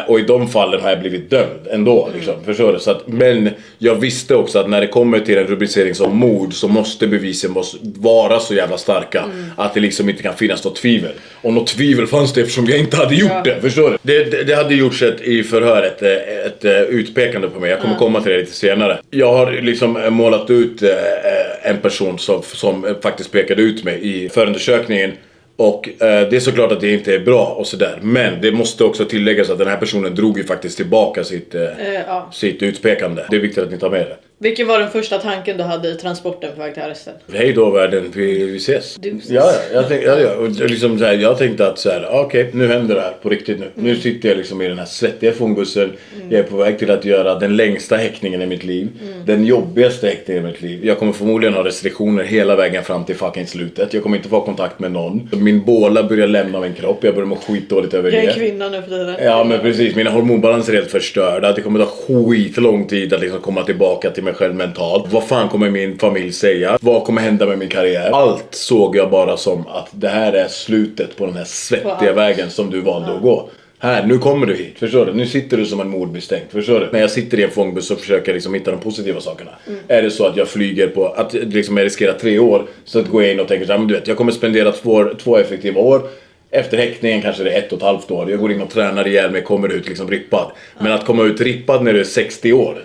Och i de fallen har jag blivit dömd ändå liksom, förstår du? Så att, men jag visste också att när det kommer till en rubricering som mord så måste bevisen vara så jävla starka att det liksom inte kan finnas något tvivel. Och något tvivel fanns det eftersom jag inte hade gjort det, förstår du? Det hade gjorts i förhör ett utpekande på mig. Jag kommer komma till det lite senare. Jag har liksom målat ut en person som faktiskt pekade ut mig i förundersökningen. Och det är såklart att det inte är bra och sådär. Men det måste också tilläggas att den här personen drog ju faktiskt tillbaka sitt utpekande. Det är viktigt att ni tar med det. Vilken var den första tanken du hade i transporten på väg till arresten? Hej då världen, vi ses. Ja, jag tänkte att okej, nu händer det här på riktigt nu. Nu sitter jag liksom i den här svettiga fångbussen. Jag är på väg till att göra den längsta häktningen i mitt liv. Den jobbigaste häktningen i mitt liv. Jag kommer förmodligen ha restriktioner hela vägen fram till fucking slutet. Jag kommer inte få kontakt med någon. Min båla börjar lämna min kropp. Jag börjar må skitdåligt över det. Jag är kvinna nu för tiden. Ja men precis, mina hormonbalanser är helt förstörda. Det kommer ta skitlång tid att liksom komma tillbaka till mig själv mentalt. Vad fan kommer min familj säga? Vad kommer hända med min karriär? Allt såg jag bara som att det här är slutet på den här svettiga vägen som du valde att gå. Här, nu kommer du hit, förstår du? Nu sitter du som en mordmisstänkt, förstår du? När jag sitter i en fångbuss och försöker liksom hitta de positiva sakerna. Är det så att jag flyger på, att liksom jag riskerar 3 år, så att gå in och tänka så här, men du vet, jag kommer spendera 2 effektiva år. Efter häktningen kanske det är 1,5 år. Jag går in och tränar ihjäl mig, kommer ut liksom rippad. Men att komma ut rippad när du är 60 år.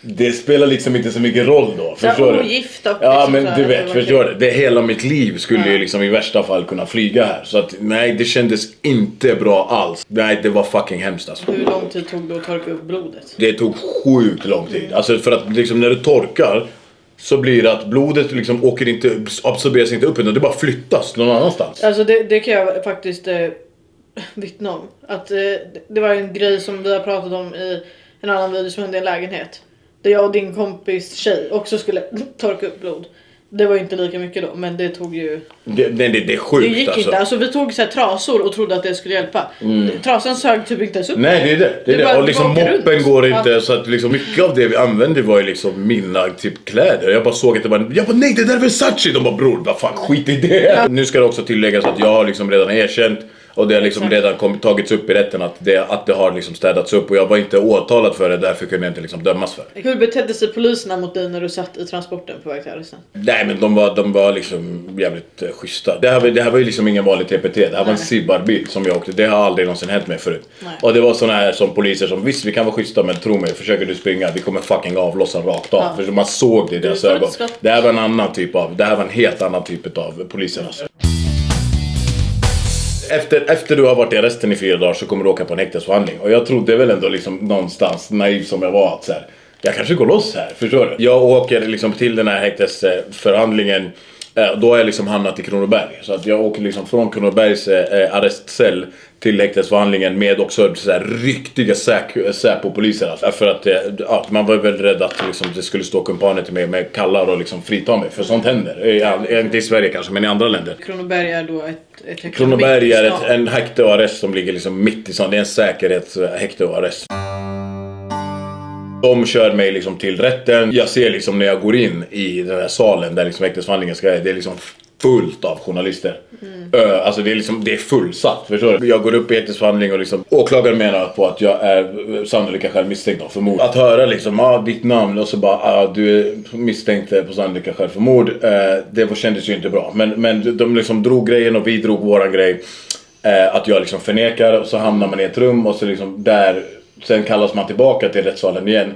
Det spelar liksom inte så mycket roll då, förstår du? Ogift och ja, men du vet, förstår du? Det hela mitt liv skulle ju liksom i värsta fall kunna flyga här. Så att nej, det kändes inte bra alls. Nej, det var fucking hemskt alltså. Hur lång tid tog det att torka upp blodet? Det tog sjukt lång tid. Alltså för att liksom när du torkar så blir det att blodet liksom åker inte, absorberas inte upp, utan det bara flyttas någon annanstans. Alltså det kan jag faktiskt vittna om. Att det var en grej som vi har pratat om i en annan video som hände i en lägenhet. Där jag och din kompis tjej också skulle torka upp blod. Det var inte lika mycket då, men det tog ju... Det är sjukt. Det gick inte. Alltså vi tog så här trasor och trodde att det skulle hjälpa. Trasan sög typ inte ens upp. Nej, det är det. Och liksom moppen går inte, så att liksom mycket av det vi använde var ju liksom mina typ kläder. Jag bara såg att det var... Jag bara, nej, det där är Versace! De bara, bror, vad fan, skit i det. Nu ska det också tilläggas att jag har liksom redan erkänt Och det har liksom redan tagits upp i rätten att det har liksom städats upp. Och jag var inte åtalad för det, därför kunde jag inte liksom dömas för. Hur betedde sig poliserna mot dig när du satt i transporten på väg till arresten? Nej, men de var liksom jävligt schyssta. Det här var ju liksom ingen vanlig TPT. Det här var en Sibbar-bil som jag åkte. Det har aldrig någonsin hänt mig förut. Nej. Och det var såna här som poliser som visst vi kan vara schyssta, men tro mig, försöker du springa, vi kommer fucking avlossa rakt av. För man såg det i deras ögon. Det här var en helt annan typ av poliser alltså. Efter du har varit i arresten i 4 dagar så kommer du åka på en häktesförhandling. Och jag trodde väl ändå liksom någonstans naiv som jag var att så här, jag kanske går loss här, förstår du? Jag åker liksom till den här häktesförhandlingen. Då har jag liksom hamnat i Kronoberg. Så att jag åker liksom från Kronobergs arrestcell till häktesförhandlingen med också så här riktiga Säpo-poliser. Alltså. För att man var väl rädd att liksom, det skulle stå kumpaner till mig med kallar och liksom frita mig. För sånt händer. Inte i Sverige kanske, men i andra länder. Kronoberg är då ett häkte. Kronoberg är en häkte och arrest som ligger liksom mitt i sånt. Det är en säkerhetshäkte och arrest. De kör mig liksom till rätten. Jag ser liksom när jag går in i den här salen där liksom häktesförhandlingen ska, det är liksom fullt av journalister. Alltså det är fullsatt, förstår du? Jag går upp i häktesförhandling och liksom åklagaren menar på att jag är sannolika själv misstänkt för mord. Att höra liksom ditt namn och så bara du är misstänkt på sannolika själv för mord. Det kändes ju inte bra. Men de liksom drog grejen och vi drog våran grej. Att jag liksom förnekar och så hamnar man i ett rum och så liksom där. Sen kallas man tillbaka till rättssalen igen.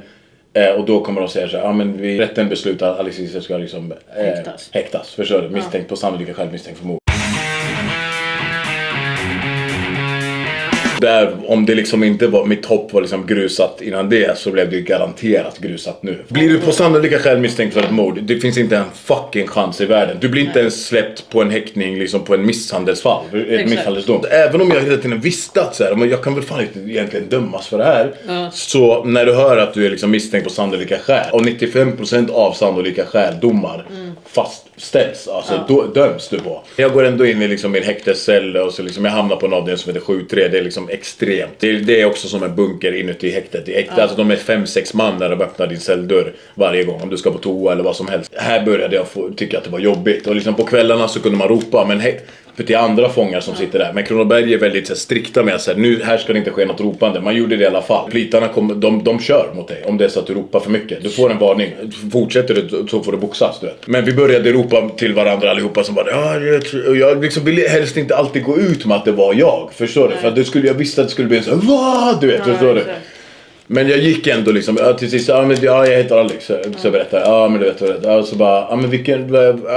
Och då kommer de säga så här, men rätten beslutar att Alexis ska liksom häktas. Förstår du? Misstänkt på sannolika själv misstänkt för mord. Där, om det liksom inte var, mitt hopp var liksom grusat innan det, så blev det ju garanterat grusat nu. Blir du på sannolika skäl misstänkt för ett mord, det finns inte en fucking chans i världen. Du blir inte ens släppt på en häktning liksom på en misshandelsfall, ett misshandelsdom. Även om jag hela tiden visste att så här, men jag kan väl fan inte egentligen dömas för det här. Så när du hör att du är liksom misstänkt på sannolika skäl och 95% av sannolika skäl-domar fastställs, alltså då döms du på. Jag går ändå in i liksom min häktescell och så liksom jag hamnar på en avdelning som heter 7-3. Det är liksom extremt. Det är också som en bunker inuti häktet. Alltså de är 5-6 man när de öppnar din celldörr varje gång. Om du ska på toa eller vad som helst. Här började jag tycka att det var jobbigt. Och liksom på kvällarna så kunde man ropa. Men för till andra fångar som sitter där. Men Kronoberg är väldigt så strikta med att nu här ska det inte ske något ropande. Man gjorde det i alla fall. Plitarna de kör mot dig. Om det är så att du ropar för mycket. Du får en varning. Fortsätter du så får du boxas, du vet. Men vi började ropa till varandra allihopa som bara jag liksom ville helst inte alltid gå ut med att det var jag. Förstår du? För att jag visste att det skulle bli en så vad du vet, förstår du? Men jag gick ändå liksom till sist, jag heter Alex, så berättar men du vet vad så bara, men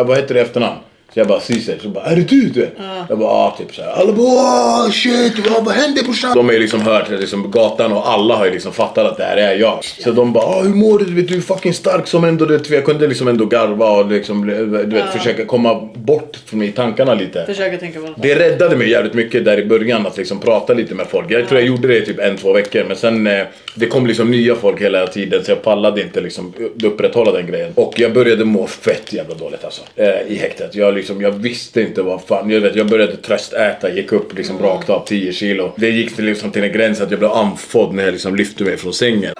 vad heter det efternamn? Så jag bara Cesar, så bara, är det du? Jag bara, typ såhär, alla bara, shit, vad hände på stan? De har ju liksom hört liksom, gatan och alla har ju liksom fattat att det här är jag. Så de bara, hur mår du? Du är fucking stark som ändå, jag kunde liksom ändå garva och liksom, du vet, försöka komma bort från mig i tankarna lite. Försöka tänka på det räddade mig jävligt mycket där i början att liksom prata lite med folk. Jag tror jag gjorde det i typ 1-2 veckor, men sen det kom liksom nya folk hela tiden så jag pallade inte liksom upprätthålla den grejen. Och jag började må fett jävla dåligt alltså, i häktet. Jag visste inte vad fan, jag började tröstäta, gick upp liksom rakt av 10 kilo. Det gick liksom till en gräns att jag blev andfådd när jag liksom lyfte mig från sängen.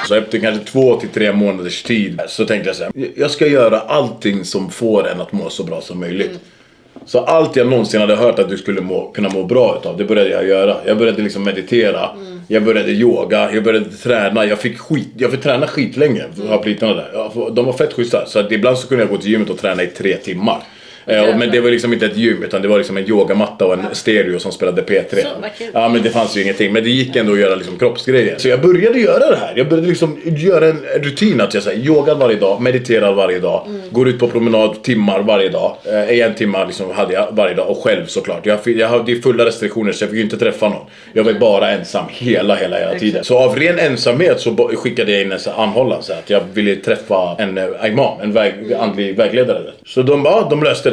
Så efter kanske 2 till 3 månaders tid så tänkte jag så här, jag ska göra allting som får en att må så bra som möjligt. Så allt jag någonsin hade hört att du skulle kunna må bra utav, det började jag göra. Jag började liksom meditera, jag började yoga, jag började träna. Jag fick träna skitlänge för att ha plitarna där. De var fett schyssta, så att ibland så kunde jag gå till gymmet och träna i 3 timmar. Men det var liksom inte ett gym, utan det var liksom en yogamatta och en stereo som spelade P3. Ja, men det fanns ju ingenting, men det gick ändå att göra liksom kroppsgrejer. Så jag började göra det här. Jag började liksom göra en rutin att jag yogar varje dag, mediterar varje dag, går ut på promenad timmar varje dag. 1 timme liksom hade jag varje dag, och själv såklart. Jag hade fulla restriktioner så jag fick ju inte träffa någon. Jag var bara ensam hela tiden. Så av ren ensamhet så skickade jag in en anhållan så att jag ville träffa en imam, en andlig vägledare. Så de löste det.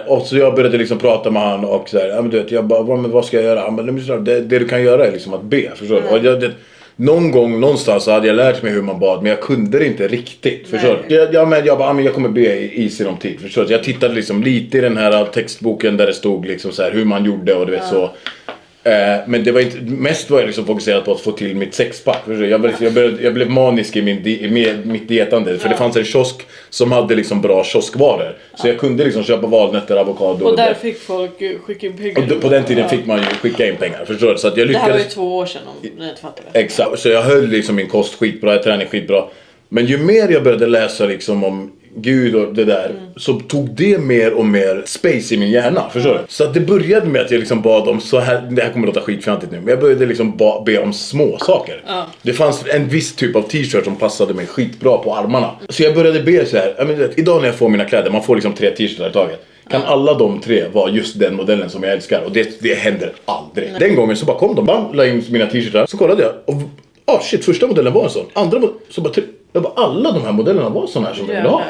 Och så jag började liksom prata med han och så här, men du vet, jag bara, men vad ska jag göra? Men det du kan göra är liksom att be, förstår du? Och någon gång någonstans så hade jag lärt mig hur man bad, men jag kunde det inte riktigt, förstår du? Jag kommer be i sinom tid, förstår du? Jag tittade liksom lite i den här textboken där det stod liksom så här hur man gjorde och du vet så. Men det var inte, mest var jag liksom fokuserad på att få till mitt sexpack. Jag blev manisk i mitt dietande. För det fanns en kiosk som hade liksom bra kioskvaror. Så jag kunde liksom köpa valnötter, avokado. Och där fick folk skicka in pengar. Och på den tiden fick man ju skicka in pengar, förstår du? Så att jag lyckades... Det här var ju 2 år sedan om ni inte fattar det. Exakt, så jag höll liksom min kost skitbra, jag tränade skitbra. Men ju mer jag började läsa liksom om Gud och det där, så tog det mer och mer space i min hjärna, förstår du? Så att det började med att jag liksom bad om så här, det här kommer att låta skitfjantigt nu, men jag började liksom be om små saker. Det fanns en viss typ av t-shirt som passade mig skitbra på armarna. Så jag började be så här, idag när jag får mina kläder, man får liksom 3 t-shirtar i taget. Kan alla de 3 vara just den modellen som jag älskar? Och det händer aldrig. Den gången så bara kom de, la in mina t-shirtar, så kollade jag och första modellen var en sån. Andra så bara alla de här modellerna var såna här som jag ville ha.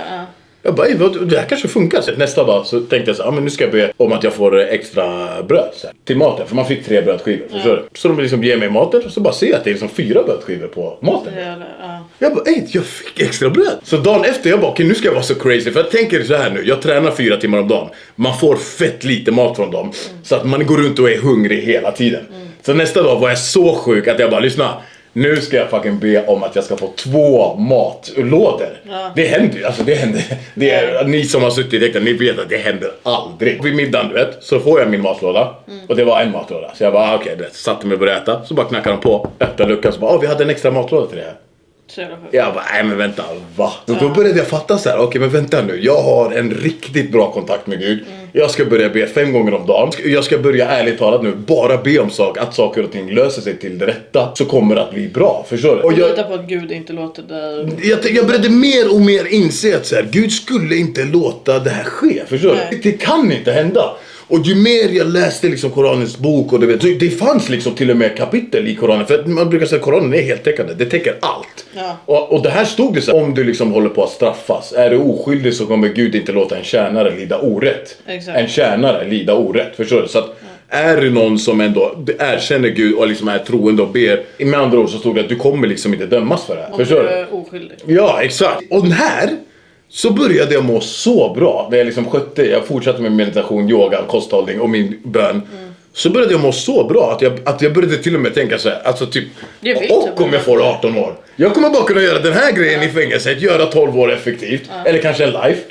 Jag bara, det här kanske funkar. Så nästa dag så tänkte jag så här, men nu ska jag be om att jag får extra bröd så här, till maten. För man fick 3 brödskivor, förstår du? Så de liksom ger mig maten och så bara ser jag att det är liksom 4 brödskivor på maten. Jag bara, jag fick extra bröd. Så dagen efter jag bara, okej, nu ska jag vara så crazy. För jag tänker så här nu, jag tränar 4 timmar om dagen. Man får fett lite mat från dem. Så att man går runt och är hungrig hela tiden. Så nästa dag var jag så sjuk att jag bara, lyssna. Nu ska jag fucking be om att jag ska få 2 matlådor. Det händer ju, alltså det händer. Det är, ni som har suttit i däckten, ni vet att det händer aldrig. Vid middagen, du vet, så får jag min matlåda. Och det var en matlåda. Så jag bara, okej, satte mig och började äta. Så bara knackade de på, öppnade luckan, så bara, vi hade en extra matlåda till det här. Jag bara, nej men vänta, va? Då började jag fatta så här, okej men vänta nu. Jag har en riktigt bra kontakt med Gud. Jag ska börja be 5 gånger om dagen. Jag ska börja ärligt talat nu bara be om att saker och ting löser sig till det rätta. Så kommer det att bli bra, förstår du? Och jag litar på att Gud inte låter det... Jag började mer och mer inse att så här, Gud skulle inte låta det här ske, förstår du? Det kan inte hända. Och ju mer jag läste liksom Koranens bok och det fanns liksom till och med kapitel i Koranen. För att man brukar säga att Koranen är heltäckande. Det täcker allt. Och det här stod det så här, om du liksom håller på att straffas. Är du oskyldig så kommer Gud inte låta en tjänare lida orätt. En tjänare lida orätt, förstår du? Så att är det någon som ändå erkänner Gud och liksom är troende och ber. Med andra ord så stod det att du kommer liksom inte dömas för det här. Förstår du? Är oskyldig. Ja, exakt. Och den här... Så började jag må så bra. När jag liksom jag fortsatte med meditation, yoga, kosthållning och min bön. Så började jag må så bra att jag började till och med tänka så här, alltså typ, och om jag får 18 år. Jag kommer bara kunna göra den här grejen i fängelset, göra 12 år effektivt. Eller kanske en life.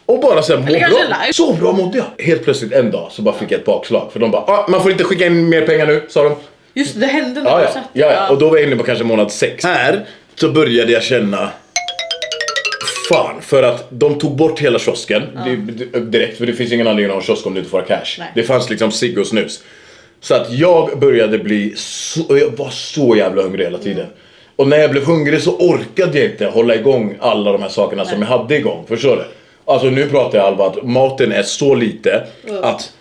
Och bara så här, må bra. Så bra mådde jag. Helt plötsligt en dag så bara fick jag ett bakslag. För de bara, man får inte skicka in mer pengar nu, sa de. Just det hände när du satt. Ja, och då var jag inne på kanske månad 6. Här så började jag känna... Fan, för att de tog bort hela kiosken direkt, för det finns ingen anledning att ha en kiosk om du inte får cash. Det fanns liksom cigg och snus. Så att jag började jag var så jävla hungrig hela tiden. Och när jag blev hungrig så orkade jag inte hålla igång alla de här sakerna som jag hade igång, förstår du? Alltså nu pratar jag allvar att maten är så lite att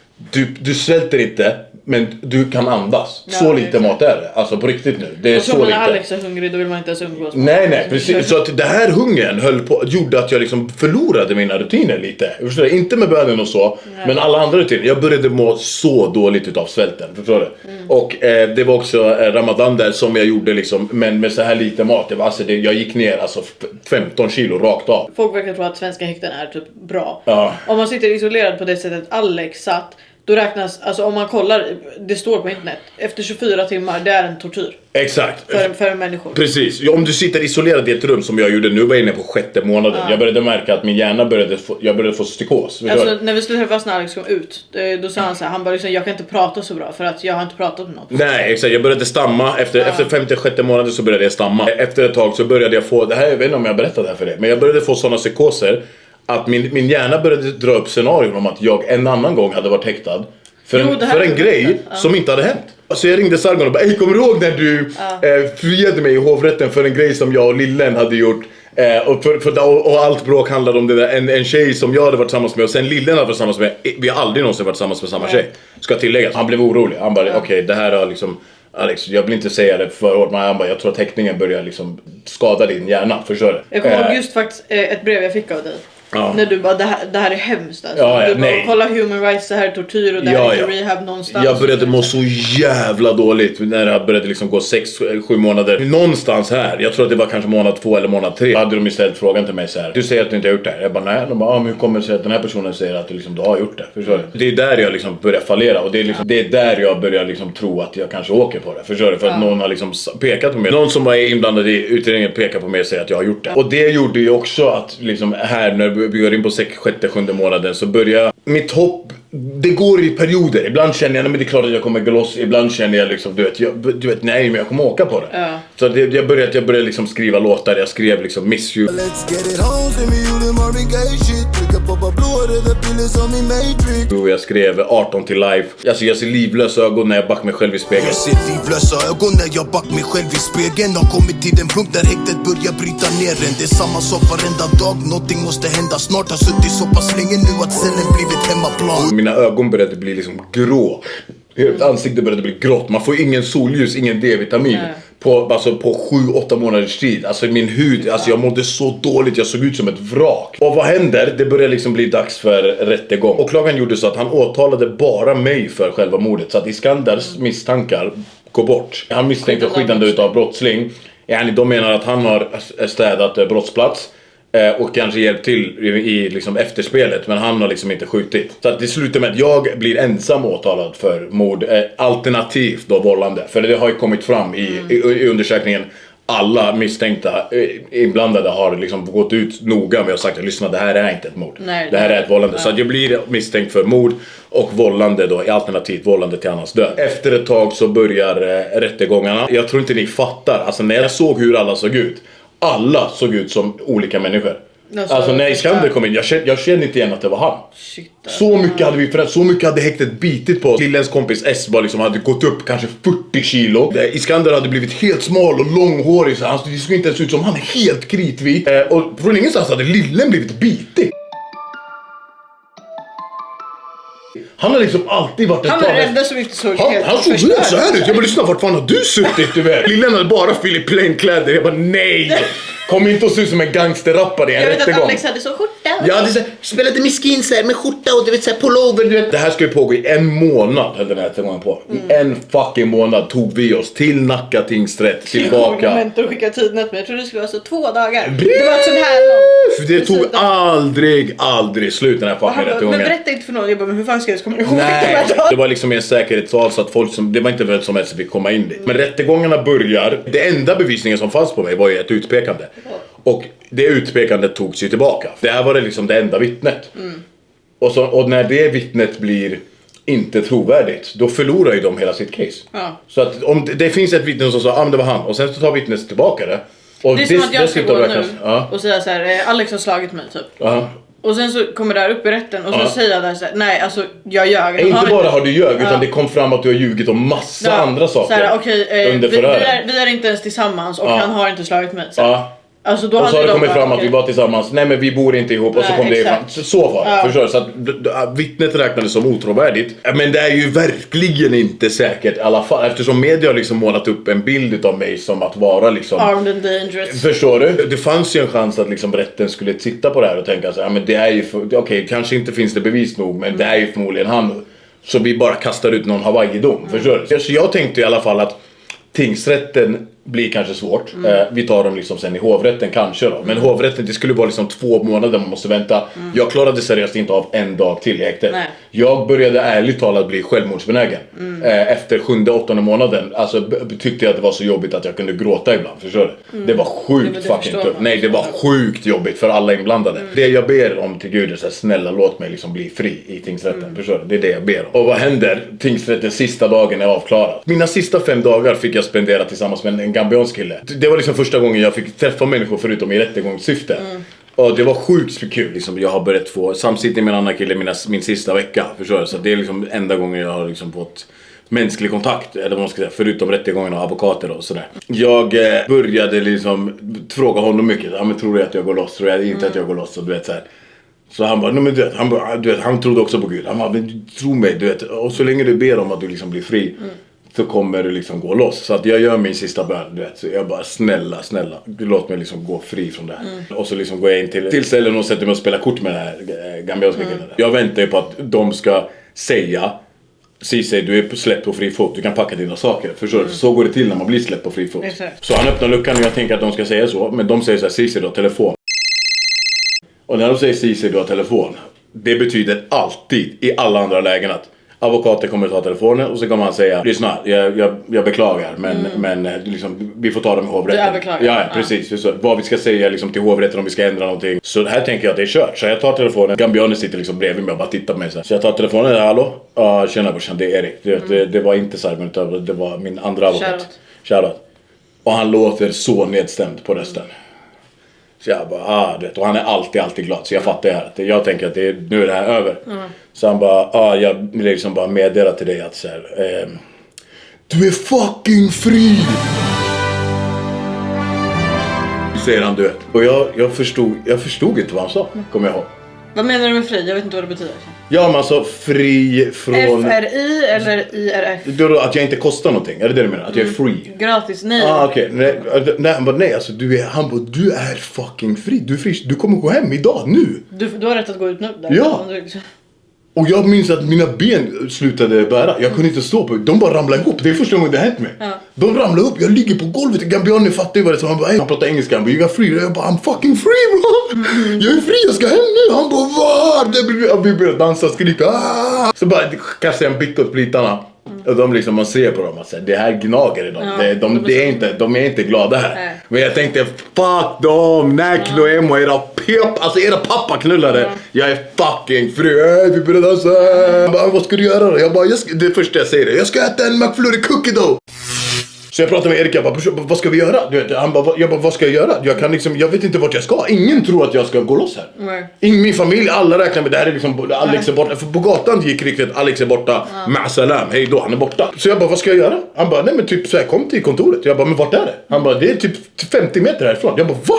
du svälter inte, men du kan andas. Så lite mat är det. Alltså på riktigt nu. Det är så lite. När Alex är hungrig då vill man inte ens umgås. Nej, precis. Så att det här hungern gjorde att jag liksom förlorade mina rutiner lite. Förstår du? Inte med bönen och så, men alla andra rutiner. Jag började må så dåligt utav svälten, förstår du? Och det var också Ramadan där som jag gjorde liksom, men med så här lite mat. Jag gick ner alltså 15 kilo rakt av. Folk verkar tro att svenska häkten är typ bra. Om man sitter isolerad på det sättet Alex satt, då räknas, alltså om man kollar, det står på internet, efter 24 timmar, det är en tortyr. Exakt. För människor. Precis. Om du sitter isolerad i ett rum som jag gjorde, nu var jag inne på 6:e månaden. Jag började märka att min hjärna började få psykos. Alltså när vi skulle träffas när Alex kom ut, då sa han så här, han bara liksom, jag kan inte prata så bra för att jag har inte pratat med något. Nej, exakt. Jag började stamma. Efter 5:e, 6:e månaden så började jag stamma. Efter ett tag så började jag få, det här, jag vet inte om jag berättade det här för dig, men jag började få sådana psykoser att min hjärna började dra upp scenarion om att jag en annan gång hade varit häktad. För en grej som inte hade hänt. Så jag ringde Sargon och bara, kommer du ihåg när du friade mig i hovrätten för en grej som jag och Lillen hade gjort? Och allt bråk handlade om det där. En tjej som jag hade varit tillsammans med och sen Lillen hade varit tillsammans med. Vi har aldrig någonsin varit tillsammans med samma tjej. Ska tilläggas. Han blev orolig. Han bara, okej, det här har liksom... Alex, jag vill inte säga det för hårt, men han bara, jag tror att häktningen börjar liksom skada din hjärna, förstår du? Jag kommer ihåg just faktiskt ett brev jag fick av dig. När du bara, det här är hemskt alltså. Ja, du bara, kolla human rights, det här är tortyr och det här är rehab någonstans. Jag började må så jävla dåligt när det började liksom gå 6-7 månader. Någonstans här, jag tror att det var kanske månad 2 eller månad 3. Hade de ställt frågan till mig så här: du säger att du inte har gjort det här. Jag bara nej. De bara, men hur kommer det sig att den här personen säger att du har gjort det? Förstår du? Det är där jag liksom börjar fallera. Och det är där jag börjar liksom tro att jag kanske åker på det. Förstår du? För att någon har liksom pekat på mig. Någon som är inblandad i utredningen pekar på mig och säger att jag har gjort det. Och det gjorde ju också att liksom här när vi går in på 6-7 månaden så börjar mitt hopp, det går i perioder. Ibland känner jag, men det är klart att jag kommer gloss. Ibland känner jag liksom, du vet, nej, men jag kommer åka på det. Så jag började liksom skriva låtar. Jag skrev liksom Miss You. Och jag skrev 18 till life. Alltså jag ser livlösa ögon när jag backar mig själv i spegeln. Jag ser livlösa ögon när jag backar mig själv i spegeln. Har kommit till den punkt där häktet börjar bryta ner en. Det är samma sak varenda dag. Någonting måste hända snart. Har suttit så pass länge nu att cellen blivit hemmaplan. Mina ögon började bli liksom grå. Ansiktet började bli grått. Man får ingen solljus, ingen D-vitamin på 7-8 månaders tid. Alltså min hud, alltså jag mådde så dåligt. Jag såg ut som ett vrak. Och vad händer? Det började liksom bli dags för rättegång. Åklagaren gjorde så att han åtalade bara mig för själva mordet. Så att Iskanders misstankar går bort. Han misstänkte skyddande utav brottsling. De menar att han har städat brottsplats och kanske hjälpt till i liksom efterspelet, men han har liksom inte skjutit. Så att det slutar med att jag blir ensam åtalad för mord, alternativt då vållande. För det har ju kommit fram i undersökningen. Alla misstänkta inblandade har liksom gått ut noga med och sagt att lyssna, det här är inte ett mord. Nej, det här är ett vållande. Så att jag blir misstänkt för mord och vållande då, alternativt vållande till annans död. Efter ett tag så börjar rättegångarna. Jag tror inte ni fattar. Alltså när jag såg hur alla såg ut. Alla såg ut som olika människor. Alltså när Iskander kom in, jag kände inte igen att det var han. Shit, så mycket hade vi förändrat, så mycket hade häktet bitit på. Killens kompis S var liksom, hade gått upp kanske 40 kilo. Iskander hade blivit helt smal och långhårig, så han såg inte ens ut som, han är helt kritvit. Och från ingenstans hade lillen blivit bitig. Han har liksom alltid varit han är den enda som inte såg helt. Han såg ut så här ut. Jag bara lyssna, vart fan har du suttit du vet? Lillen hade bara Philip Plain-kläder. Jag bara nej. Kom inte att se ut som en gangsterrappare i en rättegång. Jag vet att Alex hade så skjorta. Ja, det så spelade miskin så här med skjorta och du vet så här pullover, du vet. Det här ska ju pågå i 1 månad, höll den här rättegången på. I 1 fucking månad tog vi oss till Nacka tingsrätt tillbaka. Jag skickade tiden åt mig. Jag trodde det skulle vara så 2 dagar. Det var sån här långt. Det tog aldrig slut den här fucking rättegången. Men berätta inte för någon. Jag bara, men hur fan ska jag komma ihåg? Nej, det var liksom en säkerhetssal så att folk som, det var inte väl som helst att vi komma in dit. Men rättegångarna börjar. Det enda bevisningen som fanns på mig var ju ett utpekande. Och det utpekandet togs ju tillbaka. Det här var det liksom det enda vittnet. Och när det vittnet blir inte trovärdigt, då förlorar ju de hela sitt case. Så att om det finns ett vittne som sa det var han, och sen så tar vittnet tillbaka det. Och det är som att jag ska gå nu och säga så här: Alex har slagit mig typ. Och sen så kommer det här upp i rätten och så säger jag där så här: nej alltså jag ljög. Inte bara har du ljög utan det kom fram att du har ljugit om massa andra saker. Okej, vi är inte ens tillsammans och han har inte slagit mig. Alltså då och så har det kommit fram att vi var tillsammans. Nej men vi bor inte ihop. Och så kom det fram. Så var det. Förstår du? Så att vittnet räknades som otrovärdigt. Men det är ju verkligen inte säkert i alla fall. Eftersom media har liksom målat upp en bild av mig som att vara liksom armed and dangerous. Förstår du? Det fanns ju en chans att liksom rätten skulle titta på det här och tänka så här, men det är ju okej, kanske inte finns det bevis nog, men det är ju förmodligen han. Så vi bara kastar ut någon Hawaii-dom. Förstår du? Så jag tänkte i alla fall att tingsrätten blir kanske svårt. Vi tar dem liksom sen i hovrätten kanske då. Men hovrätten, det skulle vara liksom 2 månader man måste vänta. Jag klarade seriöst inte av 1 dag till i häktet. Jag började ärligt talat bli självmordsbenägen. Efter 7-8 månaden alltså tyckte jag att det var så jobbigt att jag kunde gråta ibland. Förstår du? Det var sjukt fucking tufft. Nej, det var sjukt jobbigt för alla inblandade. Det jag ber om till Gud är så här, snälla låt mig liksom bli fri i tingsrätten. Förstår du? Det är det jag ber om. Och vad händer? Tingsrätten sista dagen är avklarad. Mina sista 5 dagar fick jag spendera tillsammans med en gambiansk kille. Det var liksom första gången jag fick träffa människor förutom i rättegångssyfte. Och det var sjukt kul liksom. Jag har börjat få samsittning med en annan kille min sista vecka. Förstår du? Så det är liksom enda gången jag har liksom fått mänsklig kontakt, eller vad man ska säga, förutom rättegången och advokater och sådär. Jag började liksom fråga honom mycket. Men tror du att jag går loss? Tror jag inte att jag går loss? Och du vet så här. Så han bara, men du vet, han trodde också på Gud. Han bara, men tro mig, du vet. Och så länge du ber om att du liksom blir fri, så kommer du liksom gå loss. Så att jag gör min sista bön, du vet. Så jag bara snälla, låt mig liksom gå fri från det här. Och så liksom går jag in till ställen och sätter mig och spelar kort med den här gambianska killen. Jag väntar ju på att de ska säga Ceesay, du är släppt på fri fot, du kan packa dina saker. Förstår du? Så går det till när man blir släppt på fri fot. Så han öppnar luckan och jag tänker att de ska säga så. Men de säger så här, Ceesay, du har telefon. Och när de säger Ceesay, du har telefon, det betyder alltid i alla andra lägen att advokaten kommer att ta telefonen och så kommer han säga, lyssna, jag beklagar, men liksom, vi får ta dem i hovrätten. Ja, precis. Så, vad vi ska säga liksom, till hovrätten om vi ska ändra någonting. Så här tänker jag att det är kört. Så jag tar telefonen, Gambianen sitter liksom bredvid mig och bara tittar på mig. Så jag tar telefonen, hallå? Tjena brorsan, det är Erik. Det var inte Sarben, utan det var min andra advokat. Shoutout. Och han låter så nedstämd på rösten. Så jag bara, du vet, och han är alltid glad. Så jag fattar det. Jag tänker att nu är det här över. Så han bara, jag vill liksom bara meddela till dig att så här, du är fucking fri! Säger han, du vet. Och jag förstod inte vad han sa, kommer jag ihåg. Vad menar du med fri? Jag vet inte vad det betyder. Ja, man sa fri från... FRI eller IRF? Då att jag inte kostar någonting, är det du menar? Att jag är free? Gratis, nej. Okej. Nej, alltså du är fucking fri. Du är fri. Du kommer gå hem idag, nu. Du har rätt att gå ut nu. Där. Ja. Och jag minns att mina ben slutade bära. Jag kunde inte stå på. De bara ramlade ihop. Det är första gången det hänt mig. Ja. De ramlade upp. Jag ligger på golvet. Gambianen fattar vad det är. Han bara, han pratar engelska. Han bara, you are free. Jag bara, I'm fucking free, bro. Jag är fri. Jag ska hem nu. Han bara, vad? Vi började dansa och skrika. Så bara kastar en bick åt plitarna. Och de liksom, man ser på dem och säger, det här gnager i dem. De är inte glada här. Nej. Men jag tänkte, fuck dem, Näklo, Emo, era pappaknullare. Jag är fucking fri, vi börjar dansa. Bara, vad ska du göra då? Jag bara, det första jag säger, jag ska äta en McFlurry cookie då. Så jag pratade med Erik, jag bara, vad ska vi göra? Han bara, vad ska jag göra? Jag vet inte vart jag ska. Ingen tror att jag ska gå loss här. Min familj, alla räknar med det här är liksom, Alex är borta. För på gatan gick riktigt, Alex är borta. Ma'salam, hej då, han är borta. Så jag bara, vad ska jag göra? Han bara, nej men typ så här, kom till kontoret. Jag bara, men vart är det? Han bara, det är typ 50 meter härifrån. Jag bara, va?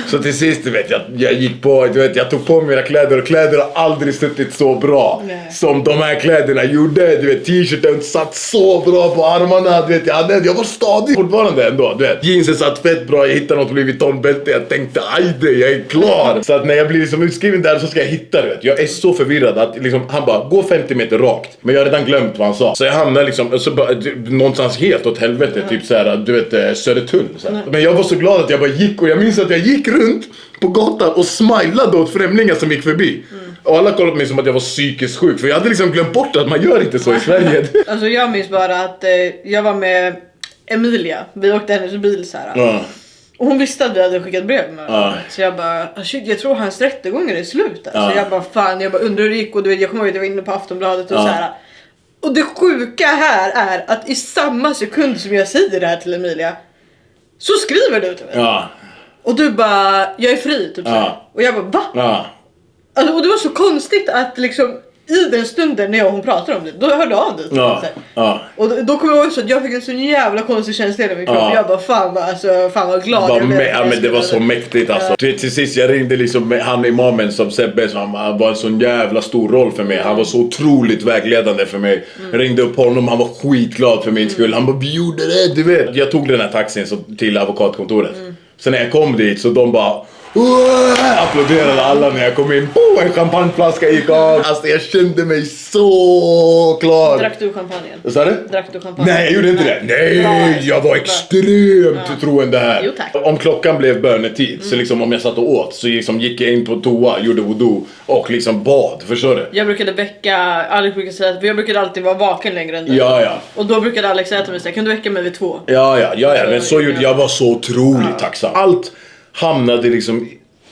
Så till sist, du vet, jag gick på, du vet, jag tog på mina kläder och kläder har aldrig suttit så bra som de här kläderna gjorde. Du vet, t-shirten satt så bra på armarna, du vet, jag var stadig fortfarande ändå, du vet. Jeansen satt fett bra, jag hittade något Louis Vuitton-bälte, jag tänkte, ajde, jag är klar. Så att när jag blir liksom utskriven där så ska jag hitta, du vet. Jag är så förvirrad att liksom, han bara, gå 50 meter rakt. Men jag har redan glömt vad han sa. Så jag hamnade liksom, så bara, någonstans helt åt helvete, typ såhär, du vet, Södertull. Men jag var så glad att jag bara gick, och jag minns att jag gick runt på gatan och smilade åt främlingar som gick förbi. Och alla kollade på mig som att jag var psykiskt sjuk. För jag hade liksom glömt bort att man gör inte så i Sverige. Alltså jag minns bara att jag var med Emilia. Vi åkte hennes bil så här. Och hon visste att vi hade skickat brev med så jag bara, shit, jag tror hans rättegångar är slut. Så jag bara, fan, jag bara undrar hur det gick. Och du vet, jag kommer ihåg att jag var inne på Aftonbladet och så här. Och det sjuka här är att i samma sekund som jag säger det här till Emilia, så skriver du till mig. Och du bara, jag är fri typ så. Och jag bara, va? Alltså, och det var så konstigt att liksom i den stunden när jag och hon pratade om det, då hörde jag av det typ, och då kom jag också att jag fick en så jävla konstig känsla i min kropp. Jag bara, fan vad glad jag blev. Ja, men det var så mäktigt alltså. Till sist jag ringde liksom med han imamen som Sebbe, som var en sån jävla stor roll för mig. Han var så otroligt vägledande för mig. Jag ringde upp honom, han var skitglad för min skull. Han bara, vi gjorde det, du vet. Jag tog den här taxin till advokatkontoret. Så när jag kom dit så de bara applåderade alla när jag kom in. En champagneflaska gick av. Alltså jag kände mig så klar. Drack du champagnen? Vad sa du? Drack du champagne? Nej, jag gjorde inte det. Nej, jag var extremt troende här. Jo, tack. Om klockan blev bönetid så liksom om jag satt och åt så liksom gick jag in på toa, gjorde wudu och liksom bad, förstår du? Jag brukade väcka, Alex brukade säga att jag brukade alltid vara vaken längre än dig. Ja. Och då brukade Alex säga till mig så här, kan du väcka mig vid 2? Ja, men så gjorde jag, var så otroligt tacksam. Allt hamnade liksom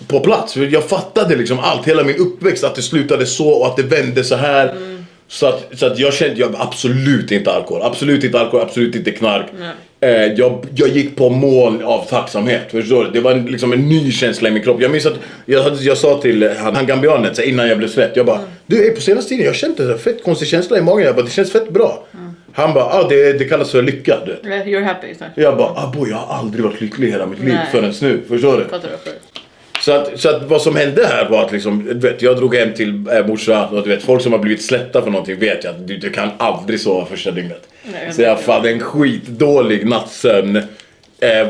på plats. För jag fattade liksom allt, hela min uppväxt, att det slutade så och att det vände så här. Så att jag kände, jag absolut inte alkohol, absolut inte knark. Jag gick på mål av tacksamhet, förstår du? Det var liksom en ny känsla i min kropp. Jag minns att jag sa till han gambianen så innan jag blev släppt, jag bara, du är på senaste tiden, jag kände en fett konstig känsla i magen. Jag bara, det känns fett bra. Han bara, det kallas för lycka. You're happy. Jag bara, boy, jag har aldrig varit lycklig i hela mitt liv förrän nu, förstår du? Fattar du? Så att vad som hände här var att liksom, du vet, jag drog hem till morsan och du vet, folk som har blivit släppta för någonting vet jag att du kan aldrig sova första dygnet. Så jag hade en skitdålig nattsömn,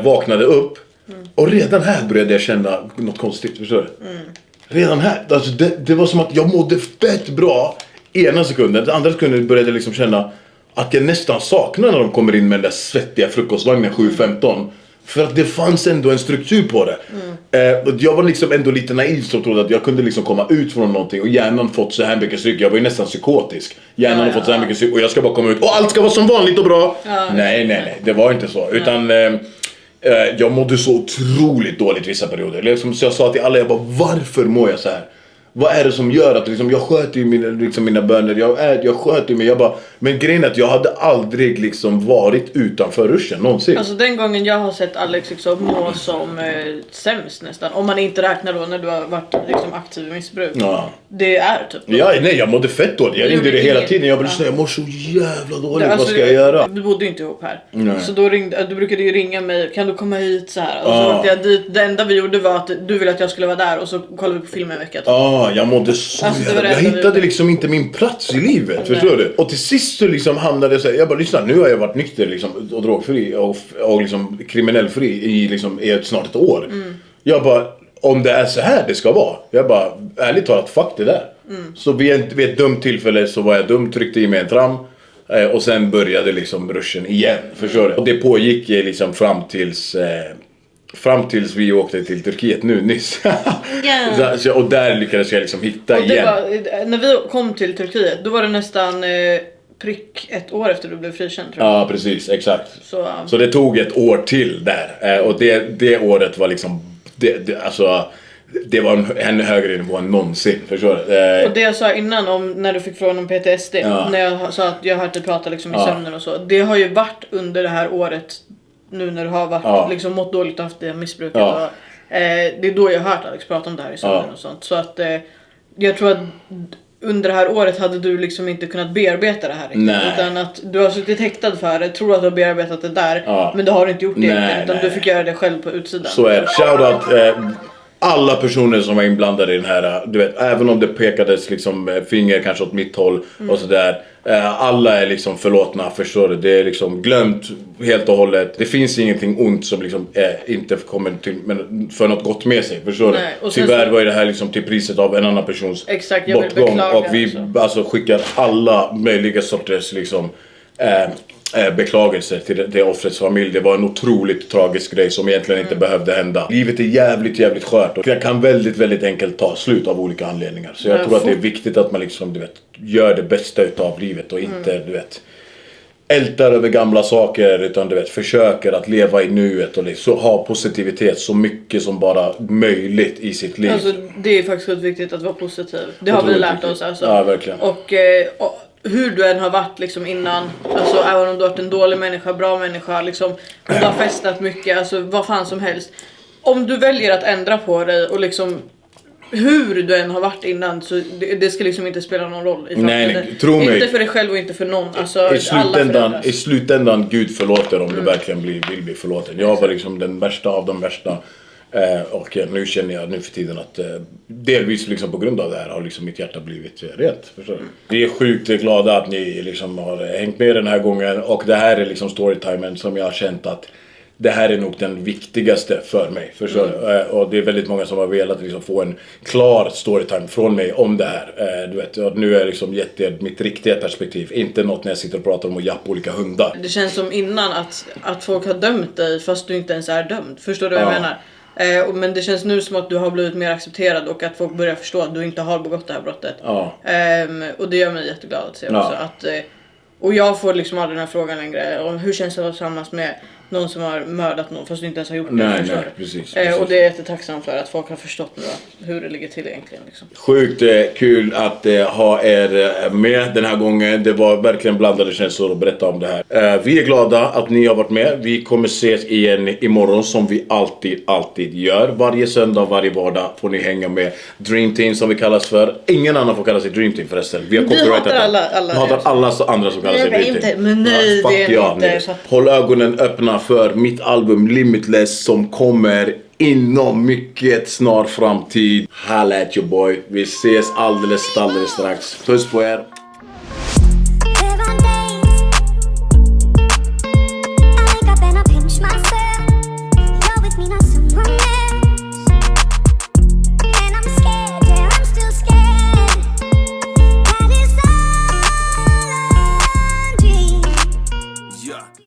vaknade upp och redan här började jag känna något konstigt, förstår du? Redan här, alltså det var som att jag mådde fett bra ena sekunden, den andra sekunden började jag liksom känna att jag nästan saknar när de kommer in med den där svettiga frukostvagnen 7.15. För att det fanns ändå en struktur på det. Jag var liksom ändå lite naiv som trodde att jag kunde liksom komma ut från någonting och hjärnan fått så här mycket stryk. Jag var ju nästan psykotisk. Hjärnan har fått så här mycket stryk och jag ska bara komma ut och allt ska vara som vanligt och bra. Nej, det var inte så. Utan jag mådde så otroligt dåligt vissa perioder. Liksom, så jag sa till alla, jag bara, varför mår jag så här? Vad är det som gör att liksom, jag sköter ju mina böner, jag sköter mig, jag bara, men grejen är att jag hade aldrig liksom varit utanför ruschen någonsin. Alltså den gången jag har sett Alex liksom må som sämst nästan, om man inte räknar då när du har varit liksom aktiv i missbruk. Det är typ. Jag mådde fett dåligt, jag ringde det hela tiden, jag bara jag mår så jävla dåligt, vad ska jag göra? Du bodde ju inte ihop här. Så då du brukade ju ringa mig, kan du komma hit så här? Och så åkte jag dit, det enda vi gjorde var att du ville att jag skulle vara där och så kollade vi på film en vecka. Jag mådde så jag hittade liksom inte min plats i livet, förstår du? Och till sist så liksom hamnade jag så här, jag bara lyssna, nu har jag varit nykter liksom, och drogfri och liksom kriminellfri i liksom snart ett år. Jag bara, om det är så här det ska vara, jag bara, ärligt talat, fuck det där. Så vid ett dumt tillfälle så var jag dum, tryckte i mig en tram och sen började liksom ruschen igen, förstår du? Och det pågick liksom fram tills vi åkte till Turkiet nu nyss. Och där lyckades jag liksom hitta igen. När vi kom till Turkiet, då var det nästan prick ett år efter du blev frikänd, tror jag. Ja, precis, exakt. Så det tog ett år till där. Och det året var liksom det var en högre nivå än någonsin, förstår du? Och det jag sa innan om när du fick frågan om PTSD, när jag sa att jag hört dig prata liksom i sömnen och så, det har ju varit under det här året nu när du har varit liksom mått dåligt och haft det missbruket och, det är då jag har hört Alex prata om det här i sömnen och sånt. Så att jag tror att under det här året hade du liksom inte kunnat bearbeta det här riktigt, utan att du har suttit häktad för det, tror att du har bearbetat det där, men du har inte gjort det utan du fick göra det själv på utsidan. Så är det. Shoutout alla personer som var inblandade i den här, du vet, även om det pekades liksom finger kanske åt mitt håll och sådär, alla är liksom förlåtna, förstår du? Det är liksom glömt helt och hållet. Det finns ingenting ont som liksom inte kommer till, men för något gott med sig, förstår du? Tyvärr var det här liksom till priset av en annan persons bortgång, och vi alltså skickar alla möjliga sorters liksom beklagelser till det offrets familj. Det var en otroligt tragisk grej som egentligen inte behövde hända. Livet är jävligt skört och det kan väldigt enkelt ta slut av olika anledningar. Så jag tror att det är viktigt att man liksom, du vet, gör det bästa utav livet och inte, du vet, ältar över gamla saker, utan du vet, försöker att leva i nuet och liksom ha positivitet så mycket som bara möjligt i sitt liv. Alltså det är faktiskt viktigt att vara positiv. Det har vi lärt oss alltså. Ja, verkligen. Och hur du än har varit liksom innan, alltså även om du har varit en dålig människa, bra människa liksom, om du har festat mycket, alltså vad fan som helst, om du väljer att ändra på dig och liksom hur du än har varit innan, så det ska liksom inte spela någon roll i framtiden. Nej, tro mig. Inte för dig själv och inte för någon, alltså i slutändan Gud förlåter om du verkligen vill bli förlåten. Jag var liksom den värsta av de värsta. Och nu känner jag nu för tiden att delvis liksom på grund av det här har liksom mitt hjärta blivit rätt, förstår du? Vi är sjukt glada att ni liksom har hängt med den här gången, och det här är liksom storytimen som jag har känt att det här är nog den viktigaste för mig, förstår du? Och det är väldigt många som har velat liksom få en klar storytime från mig om det här, du vet, och nu är liksom gett mitt riktiga perspektiv, inte något när jag sitter och pratar om att jappa olika hundar. Det känns som innan att folk har dömt dig fast du inte ens är dömd, förstår du vad jag menar? Men det känns nu som att du har blivit mer accepterad och att folk börjar förstå att du inte har begått det här brottet. Och det gör mig jätteglad att se också. Och jag får liksom aldrig den här frågan längre om hur känns det att vara tillsammans med någon som har mördat någon fast du inte ens har gjort det. Nej, precis. Och det är jag jättetacksam för att folk har förstått nu hur det ligger till egentligen liksom. Sjukt kul att ha er med den här gången. Det var verkligen blandade känslor att berätta om det här. Vi är glada att ni har varit med. Vi kommer ses igen imorgon som vi alltid gör. Varje söndag, varje vardag får ni hänga med Dream Team som vi kallas för. Ingen annan får kalla sig Dream Team förresten. Vi hatar alla andra som kallar sig Dream Team. Men nej, det är inte. Håll ögonen öppna för mitt album Limitless som kommer inom mycket snar framtid. Halla at your boy. Vi ses alldeles strax. Puss på er.